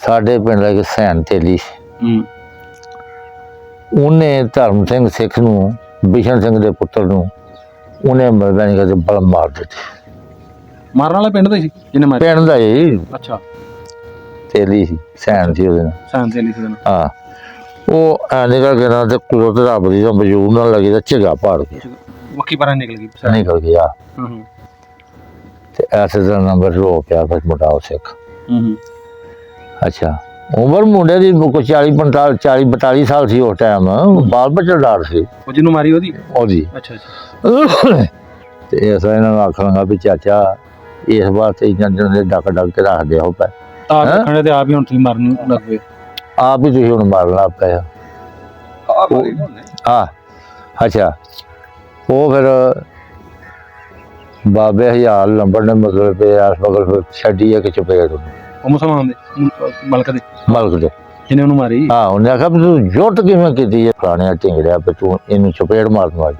ਸਾਡੇ ਪਿੰਡ ਦਾ ਇੱਕ ਸੈਨ ਤੇਲੀ ਉਹਨੇ ਧਰਮ ਸਿੰਘ ਸਿੱਖ ਨੂੰ ਬਿਸ਼ਨ ਸਿੰਘ ਦੇ ਪੁੱਤਰ ਨੂੰ ਉਹਨੇ ਮਰਦਾਨੀ ਕਰਕੇ ਬਲ ਮਾਰ ਦਿੱਤੇ। ਮਾਰਨ ਵਾਲਾ ਪਿੰਡ ਦਾ ਸੀ ਜਿਹਨੇ ਮਾਰਿਆ? ਪਿੰਡ ਦਾ ਹੀ। ਅੱਛਾ। ਤੇਲੀ ਸੀ, ਸੈਨ ਸੀ ਉਹਦੇ ਨਾਲ। ਸੈਨ ਤੇਲੀ ਸੀ ਉਹਦਾ। ਹਾਂ, ਉਹ ਐ ਨਿਕਲ ਕੇ ਨਾ ਤੇ ਕੁਦਰਤ ਰੱਬ ਦੀ ਮਜੂਰ ਨਾਲ ਲੱਗੀ ਤਾਂ ਝਿਗਾ ਪਾੜ ਕੇ ਮੱਕੀ ਪਰਾਂ ਨਿਕਲ ਗਈ। ਨਿਕਲ ਗਿਆ। ਤੇ ਐਸੇ ਦਾ ਨੰਬਰ ਰੋ ਪਿਆ ਫਿਰ ਮੁੰਡਾ ਉਹ ਸਿੱਖ। ਅੱਛਾ, ਉਮਰ ਮੁੰਡੇ ਦੀ ਕੋਈ 40-45 ਸਾਲ ਸੀ ਉਸ ਟਾਈਮ। ਬਾਲ ਬੱਚਾ ਡਾਰ ਸੀ ਉਹ ਜਿਹਨੂੰ ਮਾਰੀ ਉਹਦੀ। ਅੱਛਾ। ਤੇ ਇਸ ਇਹਨਾਂ ਨੂੰ ਆਖਾਂਗਾ ਵੀ ਚਾਚਾ ਇਸ ਵਾਸਤੇ ਇਹਨਾਂ ਦੇ ਡੱਕ ਕੇ ਰੱਖਦੇ ਹੋ ਪੈ ਤਾਂ ਰੱਖਣੇ ਤੇ ਆਪ ਹੀ ਹੁਣ ਤੁਸੀਂ ਮਰਨ ਲੱਗ ਪਏ। ਆਪ ਹੀ ਤੁਸੀਂ ਹੁਣ ਮਾਰਨ ਲੱਗ ਪਏ। ਹਾਂ। ਅੱਛਾ, ਉਹ ਫਿਰ ਬਾਬੇ ਹਜ਼ਾਰ ਲੰਬੜ ਨੇ ਮਤਲਬ ਆਸ ਬਗਲ ਛੱਡੀ ਹੈ ਕਿ ਚਪੇੜ ਉਹ ਮੁਸਲਮਾਨ ਦੇ ਮਲਕ ਦੇ ਜਿਹਨੇ ਉਹਨੂੰ ਮਾਰੀ। ਹਾਂ, ਉਹਨੇ ਆਖਿਆ ਵੀ ਤੂੰ ਜੁੱਟ ਕਿਵੇਂ ਕੀਤੀ ਹੈ ਪੁਰਾਣਿਆਂ ਢਿੰਗੜਿਆ ਵੀ ਤੂੰ ਇਹਨੂੰ ਚਪੇੜ ਮਾਰਨ ਵਾਲੀ।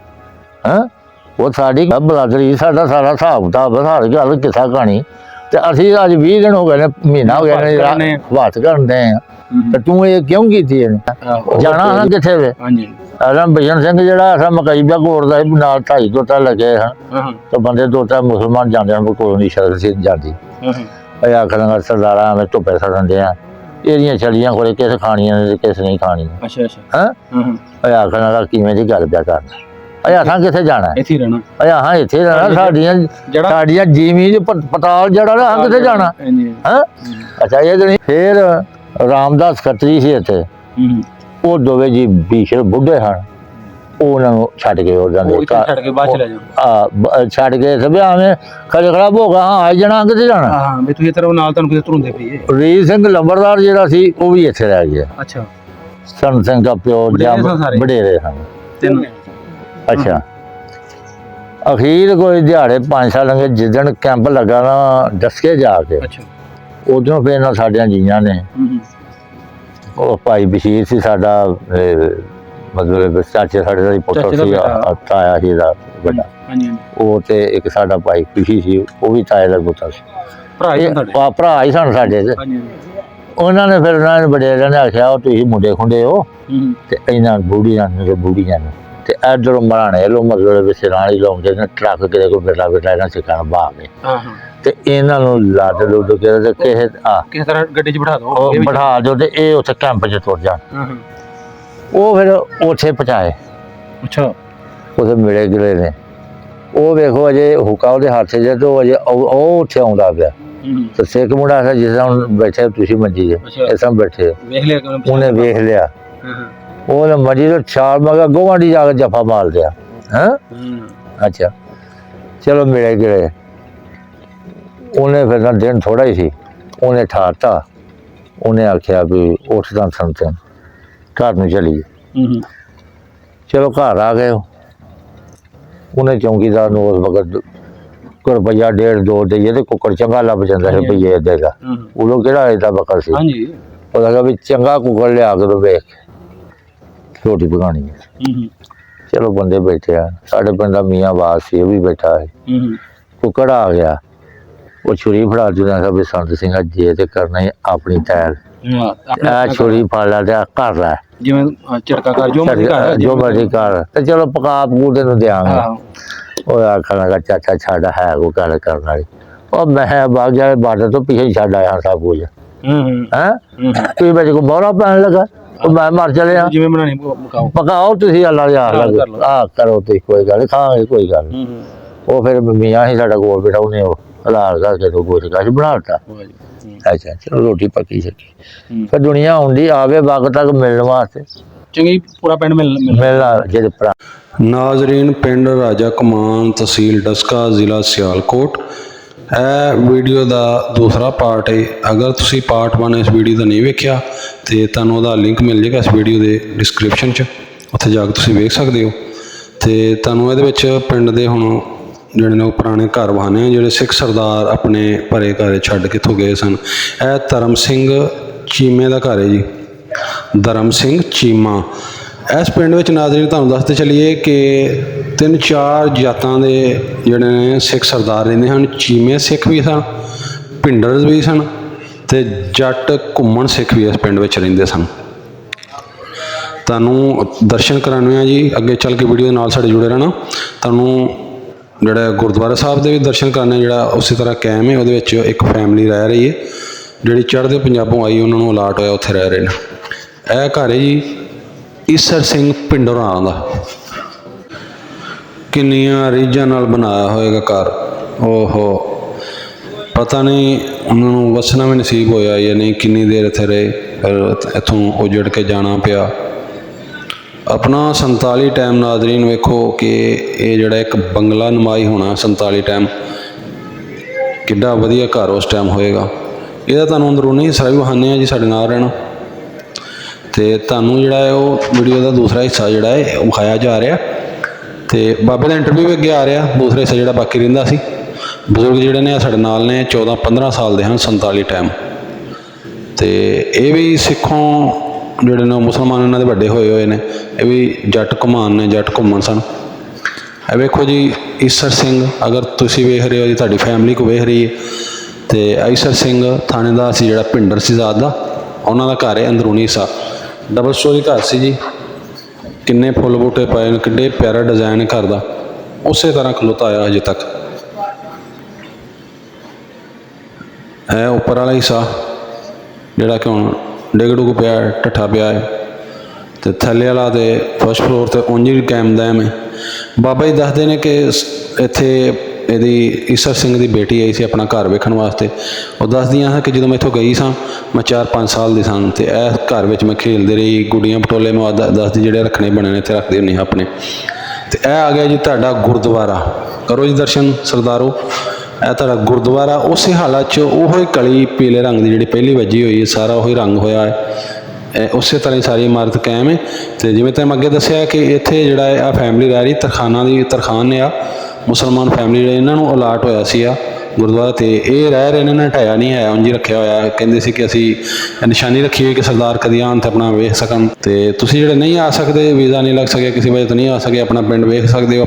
ਹੈਂ, ਉਹ ਸਾਡੀ ਬਰਾਦਰੀ ਸਾਡਾ ਸਾਰਾ ਹਿਸਾਬ ਕਿਤਾਬ ਸਾਰੀ ਗੱਲ ਕਿੱਸਾ ਕਹਾਣੀ। ਤੇ ਅਸੀਂ ਅੱਜ 20 ਦਿਨ ਹੋ ਗਏ ਨੇ, ਮਹੀਨਾ ਹੋ ਗਿਆ ਨੇ ਬਾਤ ਕਰਦੇ ਆ। ਤੇ ਤੂੰ ਇਹ ਕਿਉਂ ਕੀਤੀ ਇਹਨੇ? ਜਾਣਾ ਨਾ ਕਿੱਥੇ ਵੇ? ਅਸਾਂ ਬਿਸ਼ਨ ਸਿੰਘ ਜਿਹੜਾ ਅਸਾਂ ਮਕਈਬਾ ਕੋਟਦਾ ਸੀ ਨਾਲ 2.5 ਤੋਤਾ ਲੱਗੇ ਹਾਂ ਤੇ ਬੰਦੇ 2-3 ਮੁਸਲਮਾਨ ਜਾਂਦੇ ਹਨ ਕੋਈ ਨਹੀਂ ਸ਼ਰਤ ਸੀ ਜਾਂਦੀ। ਇਹ ਆਖਣਾ ਸਰਦਾਰਾਂ ਐਵੇਂ ਧੁੱਪੇ ਸੜਨ ਦੇ ਆ ਇਹਦੀਆਂ ਛਲੀਆਂ ਕੋਲੇ ਕਿਸ ਖਾਣੀਆਂ ਨੇ ਕਿਸ ਨਹੀਂ ਖਾਣੀਆਂ। ਹਾਂ, ਇਹ ਆਖਣਾ ਕਿਵੇਂ ਦੀ ਗੱਲ ਪਿਆ ਕਰਨਾ। ਅਸਾਂ ਕਿੱਥੇ ਜਾਣਾ? ਇੱਥੇ ਰਹਿਣਾ। ਹਾਂ, ਇੱਥੇ ਰਹਿਣਾ। ਸਾਡੀਆਂ ਜੀਵੀ ਪਤਾਲ ਜਿਹੜਾ ਨਾ ਕਿੱਥੇ ਜਾਣਾ? ਹਾਂ। ਅੱਛਾ, ਇਹ ਦਿਨ ਫਿਰ ਰਾਮਦਾਸ ਖੱਤਰੀ ਸੀ ਇੱਥੇ। ਉਹ ਦੋਵੇਂ ਜੀ ਭੀਸ਼ਣ ਬੁੱਢੇ ਹਨ। ਉਹਨਾਂ ਨੂੰ ਛੱਡ ਕੇ ਹੋ ਜਾਂਦੇ ਛੱਡ ਕੇ ਸਭ ਐਵੇਂ ਖੜੇ ਖੜਾ ਭੋਗਾ। ਹਾਂ, ਆਈ ਜਾਣਾ ਕਿੱਥੇ ਜਾਣਾ? ਰੀਤ ਸਿੰਘ ਲੰਬੜਦਾਰ ਜਿਹੜਾ ਸੀ ਉਹ ਵੀ ਇੱਥੇ ਰਹਿ ਗਿਆ। ਅੱਛਾ। ਸਨ ਸਿੰਘ ਦਾ ਪਿਓ ਵਡੇਰੇ ਹਨ। ਅੱਛਾ, ਅਖੀਰ ਕੋਈ ਦਿਹਾੜੇ 5 ਸਾਲ ਲੰਘੇ ਜਿੱਦਣ ਕੈਂਪ ਲੱਗਾ ਨਾ ਡਸਕੇ ਜਾ ਕੇ ਉਦੋਂ ਫਿਰ ਨਾ ਸਾਡੀਆਂ ਜੀਆਂ ਨੇ ਉਹ ਭਾਈ ਬਸ਼ੀਰ ਸੀ ਸਾਡਾ ਮਤਲਬ ਚਾਚੇ ਸਾਡੇ ਦਾ ਪੁੱਤਰ ਸੀ ਤਾਇਆ ਸੀ ਦਾ ਵੱਡਾ। ਉਹ ਤੇ ਇੱਕ ਸਾਡਾ ਭਾਈ ਖੁਸ਼ੀ ਸੀ ਉਹ ਵੀ ਤਾਏ ਦਾ ਪੁੱਤਰ ਸੀ। ਭਰਾ ਹੀ ਸਨ ਸਾਡੇ ਤੇ। ਉਹਨਾਂ ਨੇ ਫਿਰ ਉਹਨਾਂ ਨੇ ਵਡੇਰਿਆਂ ਨੇ ਆਖਿਆ ਉਹ ਤੁਸੀਂ ਮੁੰਡੇ ਖੁੰਡੇ ਹੋ ਤੇ ਇਹਨਾਂ ਬੁੜੀਆਂ ਨੂੰ ਤੇ ਇੱਧਰੋਂ ਮਰਾਣੇ ਲੋ ਮਤਲਬ ਸਿਰਾਂ ਵਾਲੀ ਲੋਕ ਜਿਹਨੇ ਟਰੱਕ ਕਿਤੇ ਕੋਈ ਬੇਟਾ ਇਹਨਾਂ ਸਿੱਖਾਂ ਨੂੰ ਬਾਹ ਕੇ ਤੇ ਇਹਨਾਂ ਨੂੰ ਲੱਦ ਲੁੱਦ ਕੇ ਤੇ ਕਿਸੇ ਤਰ੍ਹਾਂ ਗੱਡੀ 'ਚ ਬਿਠਾ ਦਿਓ ਤੇ ਇਹ ਉੱਥੇ ਕੈਂਪ 'ਚ ਤੁਰ ਜਾਣ। ਉਹ ਫਿਰ ਉੱਥੇ ਪਹੁੰਚਾਏ। ਅੱਛਾ, ਉੱਥੇ ਮਿਲੇ ਗਿਲੇ ਨੇ। ਉਹ ਵੇਖੋ ਅਜੇ ਹੁਕਾ ਉਹਦੇ ਹੱਥ 'ਚ ਤੇ ਉਹ ਅਜੇ ਉਹ ਉੱਥੇ ਆਉਂਦਾ ਪਿਆ ਤੇ ਸਿੱਖ ਮੁੰਡਾ ਸੀ ਜਿਸ ਤਰ੍ਹਾਂ ਹੁਣ ਬੈਠੇ ਤੁਸੀਂ ਮੰਜੀ 'ਚ ਇਸ ਤਰ੍ਹਾਂ ਬੈਠੇ ਉਹਨੇ ਵੇਖ ਲਿਆ। ਉਹਨੇ ਮੰਜੀ ਤੋਂ ਛਾਲ ਮਾਰ ਗੋਵਾਂਢੀ ਜਾ ਕੇ ਜੱਫਾ ਮਾਰ ਲਿਆ। ਹਾਂ। ਅੱਛਾ, ਚਲੋ ਮਿਲੇ ਗਿਲੇ। ਉਹਨੇ ਫਿਰ ਨਾ ਦਿਨ ਥੋੜਾ ਹੀ ਸੀ ਉਹਨੇ ਠਾਰਤਾ। ਉਹਨੇ ਆਖਿਆ ਵੀ ਉੱਠ ਤਾਂ ਸੰਤੇ ਘਰ ਨੂੰ ਚਲੀਏ। ਚਲੋ ਘਰ ਆ ਗਏ। ਉਹਨੇ ਚੌਂਕੀਦਾਰ ਨੂੰ ਉਸ ਵਕਤ ਕੋਈ ਰੁਪਈਆ 1.5-2 ਦੇਈਏ ਤੇ ਕੁੱਕੜ ਚੰਗਾ ਲੱਭ ਜਾਂਦਾ ਸੀ ਰੁਪਈਏ ਦੇਗਾ। ਉਦੋਂ ਕਿਹੜਾ ਏਦਾਂ ਬਕਰ ਸੀ। ਉਹਦਾ ਕਿਹਾ ਵੀ ਚੰਗਾ ਕੁੱਕੜ ਲਿਆ ਕੇ ਵੇਖ ਰੋਟੀ ਪਕਾਉਣੀ ਹੈ। ਚਲੋ ਬੰਦੇ ਬੈਠੇ ਆ। ਸਾਡੇ ਪਿੰਡ ਦਾ ਮੀਆਂ ਬਾਦ ਸੀ ਉਹ ਵੀ ਬੈਠਾ ਹੈ। ਕੁੱਕੜ ਆ ਗਿਆ। ਉਹ ਛੁਰੀ ਫੜਾ ਜੁਦਾ ਵੀ ਸੰਤ ਸਿੰਘ ਜੇ ਤੇ ਕਰਨਾ ਹੀ ਆਪਣੀ ਤੈਰ ਛੁਰੀ ਫੜ ਲਾ ਤੇ ਕਰ ਲੈ ਜਿਵੇਂ ਝਟਕਾ ਕਰ ਜੋ ਮਰਜ਼ੀ ਕਰ ਤੇ ਚਲੋ ਪਕਾ ਪਕੂਦੇ ਨੂੰ ਦਿਆਂਗੇ। ਉਹ ਆਖਣ ਲੱਗਾ ਚਾਚਾ ਛੱਡ ਹੈ ਉਹ ਗੱਲ ਕਰਨ ਵਾਲੀ। ਉਹ ਮੈਂ ਬਾਗ ਜਾਏ ਬਾਰਡਰ ਤੋਂ ਪਿੱਛੇ ਛੱਡ ਆਇਆ ਸਭ ਕੁਝ। ਹੈਂ, ਤੁਸੀਂ ਵਿੱਚ ਕੋ ਬੋਰਾ ਪੈਣ ਲੱਗਾ ਉਹ ਮੈਂ ਮਰ ਚਲਿਆ। ਜਿਵੇਂ ਬਣਾਣੀ ਪਕਾਓ ਤੁਸੀਂ ਅੱਲਾ ਦੇ ਆ ਕਰੋ ਤੁਸੀਂ ਕੋਈ ਗੱਲ ਖਾਵਾਂਗੇ ਕੋਈ ਗੱਲ। ਉਹ ਫਿਰ ਮੀਆਂ ਸੀ ਸਾਡਾ ਕੋਲ ਬੇਟਾ ਉਹਨੇ ਉਹ ਹਲਾਲ ਕਰਕੇ ਗੋਸ਼ ਗਾਸ਼ ਬਣਾ ਦਿੱਤਾ। ਅੱਛਾ, ਚਲੋ ਰੋਟੀ ਪੱਕੀ ਸਕੀ। ਫਿਰ ਦੁਨੀਆ ਆਉਂਦੀ ਆਵੇ ਵਕਤ ਤੱਕ ਮਿਲਣ ਵਾਸਤੇ ਚੰਗੀ ਪੂਰਾ ਪਿੰਡ ਮਿਲਣਾ ਜਿਹੜੇ ਭਰਾ। ਨਾਜ਼ਰੀਨ, ਪਿੰਡ ਰਾਜਾ ਕਮਾਨ, ਤਹਿਸੀਲ ਡਸਕਾ, ਜ਼ਿਲ੍ਹਾ ਸਿਆਲਕੋਟ। ਇਹ ਵੀਡੀਓ ਦਾ ਦੂਸਰਾ ਪਾਰਟ ਹੈ। ਅਗਰ ਤੁਸੀਂ ਪਾਰਟ 1 ਇਸ ਵੀਡੀਓ ਦਾ ਨਹੀਂ ਵੇਖਿਆ ਤੇ ਤੁਹਾਨੂੰ ਉਹਦਾ ਲਿੰਕ ਮਿਲ ਜਾਏਗਾ ਇਸ ਵੀਡੀਓ ਦੇ ਡਿਸਕ੍ਰਿਪਸ਼ਨ 'ਚ। ਉੱਥੇ ਜਾ ਕੇ ਤੁਸੀਂ ਵੇਖ ਸਕਦੇ ਹੋ। ਤੇ ਤੁਹਾਨੂੰ ਇਹਦੇ ਵਿੱਚ ਪਿੰਡ ਦੇ ਹੁਣ ਜਿਹੜੇ ਨੇ ਉਹ ਪੁਰਾਣੇ ਘਰ ਵਹਾਨੇ ਜਿਹੜੇ ਸਿੱਖ ਸਰਦਾਰ ਆਪਣੇ ਭਰੇ ਘਰ ਛੱਡ ਕੇ ਇੱਥੋਂ ਗਏ ਸਨ। ਇਹ ਧਰਮ ਸਿੰਘ ਚੀਮੇ ਦਾ ਘਰ ਹੈ ਜੀ, ਧਰਮ ਸਿੰਘ ਚੀਮਾ। ਇਸ ਪਿੰਡ ਵਿੱਚ ਨਾਜ਼ਰੀਨ ਤੁਹਾਨੂੰ ਦੱਸਦੇ ਚੱਲੀਏ ਕਿ 3-4 ਜਾਤਾਂ ਦੇ ਜਿਹੜੇ ਨੇ ਸਿੱਖ ਸਰਦਾਰ ਰਹਿੰਦੇ ਹਨ। ਚੀਮੇ ਸਿੱਖ ਵੀ ਸਨ, ਭਿੰਡਰ ਵੀ ਸਨ ਤੇ ਜੱਟ ਘੁੰਮਣ ਸਿੱਖ ਵੀ ਇਸ ਪਿੰਡ ਵਿੱਚ ਰਹਿੰਦੇ ਸਨ। ਤੁਹਾਨੂੰ ਦਰਸ਼ਨ ਕਰਾਉਣੇ ਆ ਜੀ, ਅੱਗੇ ਚੱਲ ਕੇ ਵੀਡੀਓ ਦੇ ਨਾਲ ਸਾਡੇ ਜੁੜੇ ਰਹਿਣਾ। ਤੁਹਾਨੂੰ ਜਿਹੜਾ ਗੁਰਦੁਆਰਾ ਸਾਹਿਬ ਦੇ ਵੀ ਦਰਸ਼ਨ ਕਰਾਉਣੇ, ਜਿਹੜਾ ਉਸੇ ਤਰ੍ਹਾਂ ਕੈਮ ਹੈ, ਉਹਦੇ ਵਿੱਚ ਇੱਕ ਫੈਮਿਲੀ ਰਹਿ ਰਹੀ ਹੈ ਜਿਹੜੀ ਚੜ੍ਹਦੇ ਪੰਜਾਬੋਂ ਆਈ, ਉਹਨਾਂ ਨੂੰ ਅਲਾਟ ਹੋਇਆ, ਉੱਥੇ ਰਹਿ ਰਹੇ ਨੇ। ਇਹ ਘਰ ਹੈ ਜੀ ਈਸਰ ਸਿੰਘ ਪਿੰਡੋਰਾਂ ਦਾ। ਕਿੰਨੀਆਂ ਰੀਝਾਂ ਨਾਲ ਬਣਾਇਆ ਹੋਏਗਾ ਘਰ, ਓਹੋ ਪਤਾ ਨਹੀਂ ਉਹਨਾਂ ਨੂੰ ਵਸਣਾ ਵੀ ਨਸੀਬ ਹੋਇਆ ਜਾਂ ਨਹੀਂ, ਕਿੰਨੀ ਦੇਰ ਇੱਥੇ ਰਹੇ, ਫਿਰ ਇੱਥੋਂ ਉਜੜ ਕੇ ਜਾਣਾ ਪਿਆ। ਆਪਣਾ 47 ਟਾਈਮ ਨਾਜ਼ਰੀਨ ਵੇਖੋ ਕਿ ਇਹ ਜਿਹੜਾ ਇੱਕ ਬੰਗਲਾ ਨਮਾਈ ਹੋਣਾ 47 ਟਾਈਮ, ਕਿੱਡਾ ਵਧੀਆ ਘਰ ਉਸ ਟਾਈਮ ਹੋਏਗਾ। ਇਹਦਾ ਤੁਹਾਨੂੰ ਅੰਦਰੂਨੀ ਹਿੱਸਾ ਵੀ ਵਿਖਾਉਂਦੇ ਹਾਂ ਜੀ, ਸਾਡੇ ਨਾਲ ਰਹਿਣਾ। ਅਤੇ ਤੁਹਾਨੂੰ ਜਿਹੜਾ ਹੈ ਉਹ ਵੀਡੀਓ ਦਾ ਦੂਸਰਾ ਹਿੱਸਾ ਜਿਹੜਾ ਹੈ ਉਹ ਵਿਖਾਇਆ ਜਾ ਰਿਹਾ, ਅਤੇ ਬਾਬੇ ਦਾ ਇੰਟਰਵਿਊ ਵੀ ਅੱਗੇ ਆ ਰਿਹਾ। ਦੂਸਰਾ ਹਿੱਸਾ ਜਿਹੜਾ ਬਾਕੀ ਰਹਿੰਦਾ ਸੀ, ਬਜ਼ੁਰਗ ਜਿਹੜੇ ਨੇ ਸਾਡੇ ਨਾਲ ਨੇ 14-15 ਸਾਲ ਦੇ ਹਨ 47 ਟਾਈਮ। ਅਤੇ ਇਹ ਵੀ ਸਿੱਖੋਂ ਜਿਹੜੇ ਨੇ ਮੁਸਲਮਾਨ ਇਹਨਾਂ ਦੇ ਵੱਡੇ ਹੋਏ ਨੇ, ਇਹ ਵੀ ਜੱਟ ਘੁਮਾਨ ਨੇ, ਜੱਟ ਘੁੰਮਣ ਸਨ। ਇਹ ਵੇਖੋ ਜੀ ਈਸਰ ਸਿੰਘ, ਅਗਰ ਤੁਸੀਂ ਵੇਖ ਰਹੇ ਹੋ ਜੀ, ਤੁਹਾਡੀ ਫੈਮਿਲੀ ਕੋ ਵੇਖ ਰਹੀ ਹੈ, ਅਤੇ ਈਸਰ ਸਿੰਘ ਥਾਣੇਦਾਰ ਸੀ ਜਿਹੜਾ ਭਿੰਡਰ ਸੀ ਜ਼ਾਤ ਦਾ, ਉਹਨਾਂ ਦਾ ਘਰ ਹੈ ਅੰਦਰੂਨੀ ਹਿੱਸਾ। ਡਬਲ ਸਟੋਰੀ ਘਰ ਸੀ ਜੀ, ਕਿੰਨੇ ਫੁੱਲ ਬੂਟੇ ਪਾਏ ਨੇ, ਕਿੱਡੇ ਪਿਆਰਾ ਡਿਜ਼ਾਇਨ ਹੈ ਘਰ ਦਾ, ਉਸੇ ਤਰ੍ਹਾਂ ਖਲੋਤਾ ਆਇਆ ਅਜੇ ਤੱਕ। ਇਹ ਉੱਪਰ ਵਾਲਾ ਹਿੱਸਾ ਜਿਹੜਾ ਕਿ ਹੁਣ ਡਿੱਗ ਡੁੱਗ ਪਿਆ, ਢੱਠਾ ਪਿਆ ਹੈ, ਅਤੇ ਥੱਲੇ ਵਾਲਾ ਤੇ ਫਸਟ ਫਲੋਰ 'ਤੇ ਉਂਝ ਹੀ ਕੈਮ ਦੈਮ ਹੈ। ਬਾਬਾ ਜੀ ਦੱਸਦੇ ਨੇ ਕਿ ਇੱਥੇ ਇਹਦੀ ਈਸਰ ਸਿੰਘ ਦੀ ਬੇਟੀ ਆਈ ਸੀ ਆਪਣਾ ਘਰ ਵੇਖਣ ਵਾਸਤੇ। ਉਹ ਦੱਸਦੀਆਂ ਹਨ ਕਿ ਜਦੋਂ ਮੈਂ ਇੱਥੋਂ ਗਈ ਸਾਂ, ਮੈਂ 4-5 ਸਾਲ ਦੀ ਸਾਂ, ਅਤੇ ਇਸ ਘਰ ਵਿੱਚ ਮੈਂ ਖੇਡਦੀ ਰਹੀ, ਗੁੱਡੀਆਂ ਪਟੋਲੇ ਮੈਂ ਦੱਸਦੀ ਜਿਹੜੇ ਰੱਖਣੇ ਬਣੇ ਨੇ ਇੱਥੇ ਰੱਖਦੇ ਹੁੰਦੇ ਆਪਣੇ। ਅਤੇ ਇਹ ਆ ਗਿਆ ਜੀ ਤੁਹਾਡਾ ਗੁਰਦੁਆਰਾ, ਕਰੋ ਜੀ ਦਰਸ਼ਨ ਸਰਦਾਰੋ। ਇਹ ਤੁਹਾਡਾ ਗੁਰਦੁਆਰਾ ਉਸੇ ਹਾਲਤ 'ਚ, ਉਹੋ ਹੀ ਕਲੀ ਪੀਲੇ ਰੰਗ ਦੀ ਜਿਹੜੀ ਪਹਿਲੀ ਵੱਜੀ ਹੋਈ ਹੈ, ਸਾਰਾ ਉਹੀ ਰੰਗ ਹੋਇਆ ਹੈ, ਉਸੇ ਤਰ੍ਹਾਂ ਹੀ ਸਾਰੀ ਇਮਾਰਤ ਕਾਇਮ ਹੈ। ਅਤੇ ਜਿਵੇਂ ਤੁਹਾਨੂੰ ਅੱਗੇ ਦੱਸਿਆ ਕਿ ਇੱਥੇ ਜਿਹੜਾ ਹੈ ਆ ਫੈਮਿਲੀ ਰਹਿ ਰਹੀ, ਤਰਖਾਨ ਨੇ ਆ ਮੁਸਲਮਾਨ ਫੈਮਿਲੀ ਜਿਹੜੇ ਇਹਨਾਂ ਨੂੰ ਅਲਾਟ ਹੋਇਆ ਸੀ ਆ ਗੁਰਦੁਆਰਾ, ਅਤੇ ਇਹ ਰਹਿ ਰਹੇ ਨੇ, ਇਹਨਾਂ ਨੇ ਢਾਇਆ ਨਹੀਂ ਹੈ, ਉਂਝ ਹੀ ਰੱਖਿਆ ਹੋਇਆ। ਕਹਿੰਦੇ ਸੀ ਕਿ ਅਸੀਂ ਨਿਸ਼ਾਨੀ ਰੱਖੀ ਹੋਈ ਕਿ ਸਰਦਾਰ ਕਦੀ ਆਉਣ ਅਤੇ ਆਪਣਾ ਵੇਖ ਸਕਣ। ਅਤੇ ਤੁਸੀਂ ਜਿਹੜੇ ਨਹੀਂ ਆ ਸਕਦੇ, ਵੀਜ਼ਾ ਨਹੀਂ ਲੱਗ ਸਕਿਆ, ਕਿਸੇ ਵਜ੍ਹਾ ਤੋਂ ਨਹੀਂ ਆ ਸਕੇ, ਆਪਣਾ ਪਿੰਡ ਵੇਖ ਸਕਦੇ ਹੋ,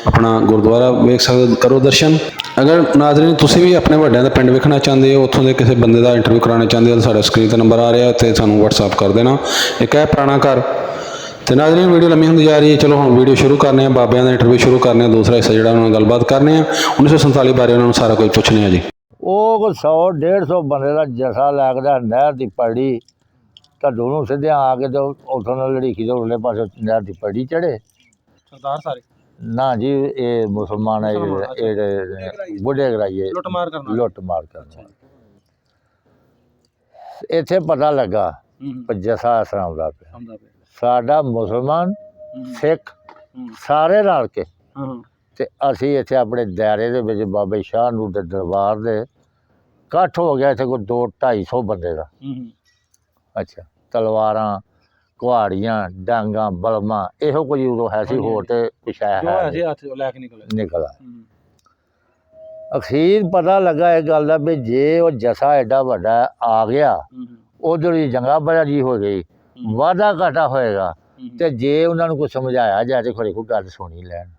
ਆਪਣਾ ਗੁਰਦੁਆਰਾ ਵੇਖ ਸਕਦੇ, ਕਰੋ ਦਰਸ਼ਨ। ਅਗਰ ਨਾਜ਼ਰੀਨ ਤੁਸੀਂ ਵੀ ਆਪਣੇ ਵੱਡਿਆਂ ਦਾ ਪਿੰਡ ਵੇਖਣਾ ਚਾਹੁੰਦੇ ਹੋ, ਉੱਥੋਂ ਦੇ ਕਿਸੇ ਬੰਦੇ ਦਾ ਇੰਟਰਵਿਊ ਕਰਾਉਣਾ ਚਾਹੁੰਦੇ ਹੋ, ਤਾਂ ਸਾਡਾ ਸਕਰੀਨ 'ਤੇ ਨੰਬਰ ਆ ਰਿਹਾ, ਅਤੇ ਸਾਨੂੰ WhatsApp ਕਰ ਦੇਣਾ। ਇੱਕ ਹੈ ਪੁਰਾਣਾ ਘਰ। ਅਤੇ ਨਾਜ਼ਰੀਨ ਵੀਡੀਓ ਲੰਮੀ ਹੁੰਦੀ ਜਾ ਰਹੀ ਹੈ, ਚਲੋ ਹੁਣ ਵੀਡੀਓ ਸ਼ੁਰੂ ਕਰਨੇ ਆ, ਬਾਬਿਆਂ ਦਾ ਇੰਟਰਵਿਊ ਸ਼ੁਰੂ ਕਰਨੇ ਆ, ਦੂਸਰਾ ਹਿੱਸਾ ਜਿਹੜਾ ਉਹਨਾਂ ਨਾਲ ਗੱਲਬਾਤ ਕਰਨੇ ਆ, 1947 ਬਾਰੇ ਉਹਨਾਂ ਨੂੰ ਸਾਰਾ ਕੁਝ ਪੁੱਛਣੇ ਆ ਜੀ। ਉਹ 100-150 ਬੰਦੇ ਦਾ ਜਸਾ ਲੱਗਦਾ ਨਹਿਰ ਦੀ ਪੜੀ, ਢੱਡੂ ਨੂੰ ਸਿੱਧਿਆਂ ਆ ਕੇ ਤੇ ਉੱਥੋਂ ਨਾਲ ਲੜੀਕੀ ਦੇ ਉਰਲੇ ਪਾਸੇ ਨਹਿਰ ਦੀ ਪੜੀ ਚੜ੍ਹੇ। ਸਰਦਾਰ ਸਾਰੇ ਨਾ ਜੀ, ਇਹ ਮੁਸਲਮਾਨ ਹੈ, ਇਹ ਬੁੱਢੇ ਕਰਾਈਏ ਲੁੱਟ ਮਾਰ ਕਰਨਾ। ਇੱਥੇ ਪਤਾ ਲੱਗਾ ਜਸਾ ਇਸ ਤਰ੍ਹਾਂ ਆਉਂਦਾ ਪਿਆ, ਸਾਡਾ ਮੁਸਲਮਾਨ ਸਿੱਖ ਸਾਰੇ ਰਲ ਕੇ, ਅਤੇ ਅਸੀਂ ਇੱਥੇ ਆਪਣੇ ਦਾਇਰੇ ਦੇ ਵਿੱਚ ਬਾਬੇ ਸ਼ਾਹ ਨੂਰ ਦੇ ਦਰਬਾਰ ਦੇ ਇਕੱਠ ਹੋ ਗਿਆ ਇੱਥੇ ਕੋਈ 200-250 ਬੰਦੇ ਦਾ। ਅੱਛਾ, ਤਲਵਾਰਾਂ, ਕੁਹਾੜੀਆਂ, ਡਾਂਗਾਂ, ਬਲਮਾਂ, ਇਹੋ ਕੁਝ ਉਦੋਂ ਹੈ ਸੀ, ਹੋਰ ਤੇ ਕੁਛ ਹੈ ਨਿਕਲ ਆਇਆ। ਅਖੀਰ ਪਤਾ ਲੱਗਾ ਇਹ ਗੱਲ ਦਾ ਵੀ ਜੇ ਉਹ ਜਸਾ ਐਡਾ ਵੱਡਾ ਆ ਗਿਆ, ਉਧਰ ਦੀ ਜੰਗਾ ਬਰਾਜੀ ਹੋ ਗਈ, ਵਾਧਾ ਘਾਟਾ ਹੋਏਗਾ, ਅਤੇ ਜੇ ਉਹਨਾਂ ਨੂੰ ਕੁਛ ਸਮਝਾਇਆ ਜਾਏ ਤਾਂ ਖਰੇ ਕੋਈ ਗੱਲ ਸੁਣੀ ਲੈਣ।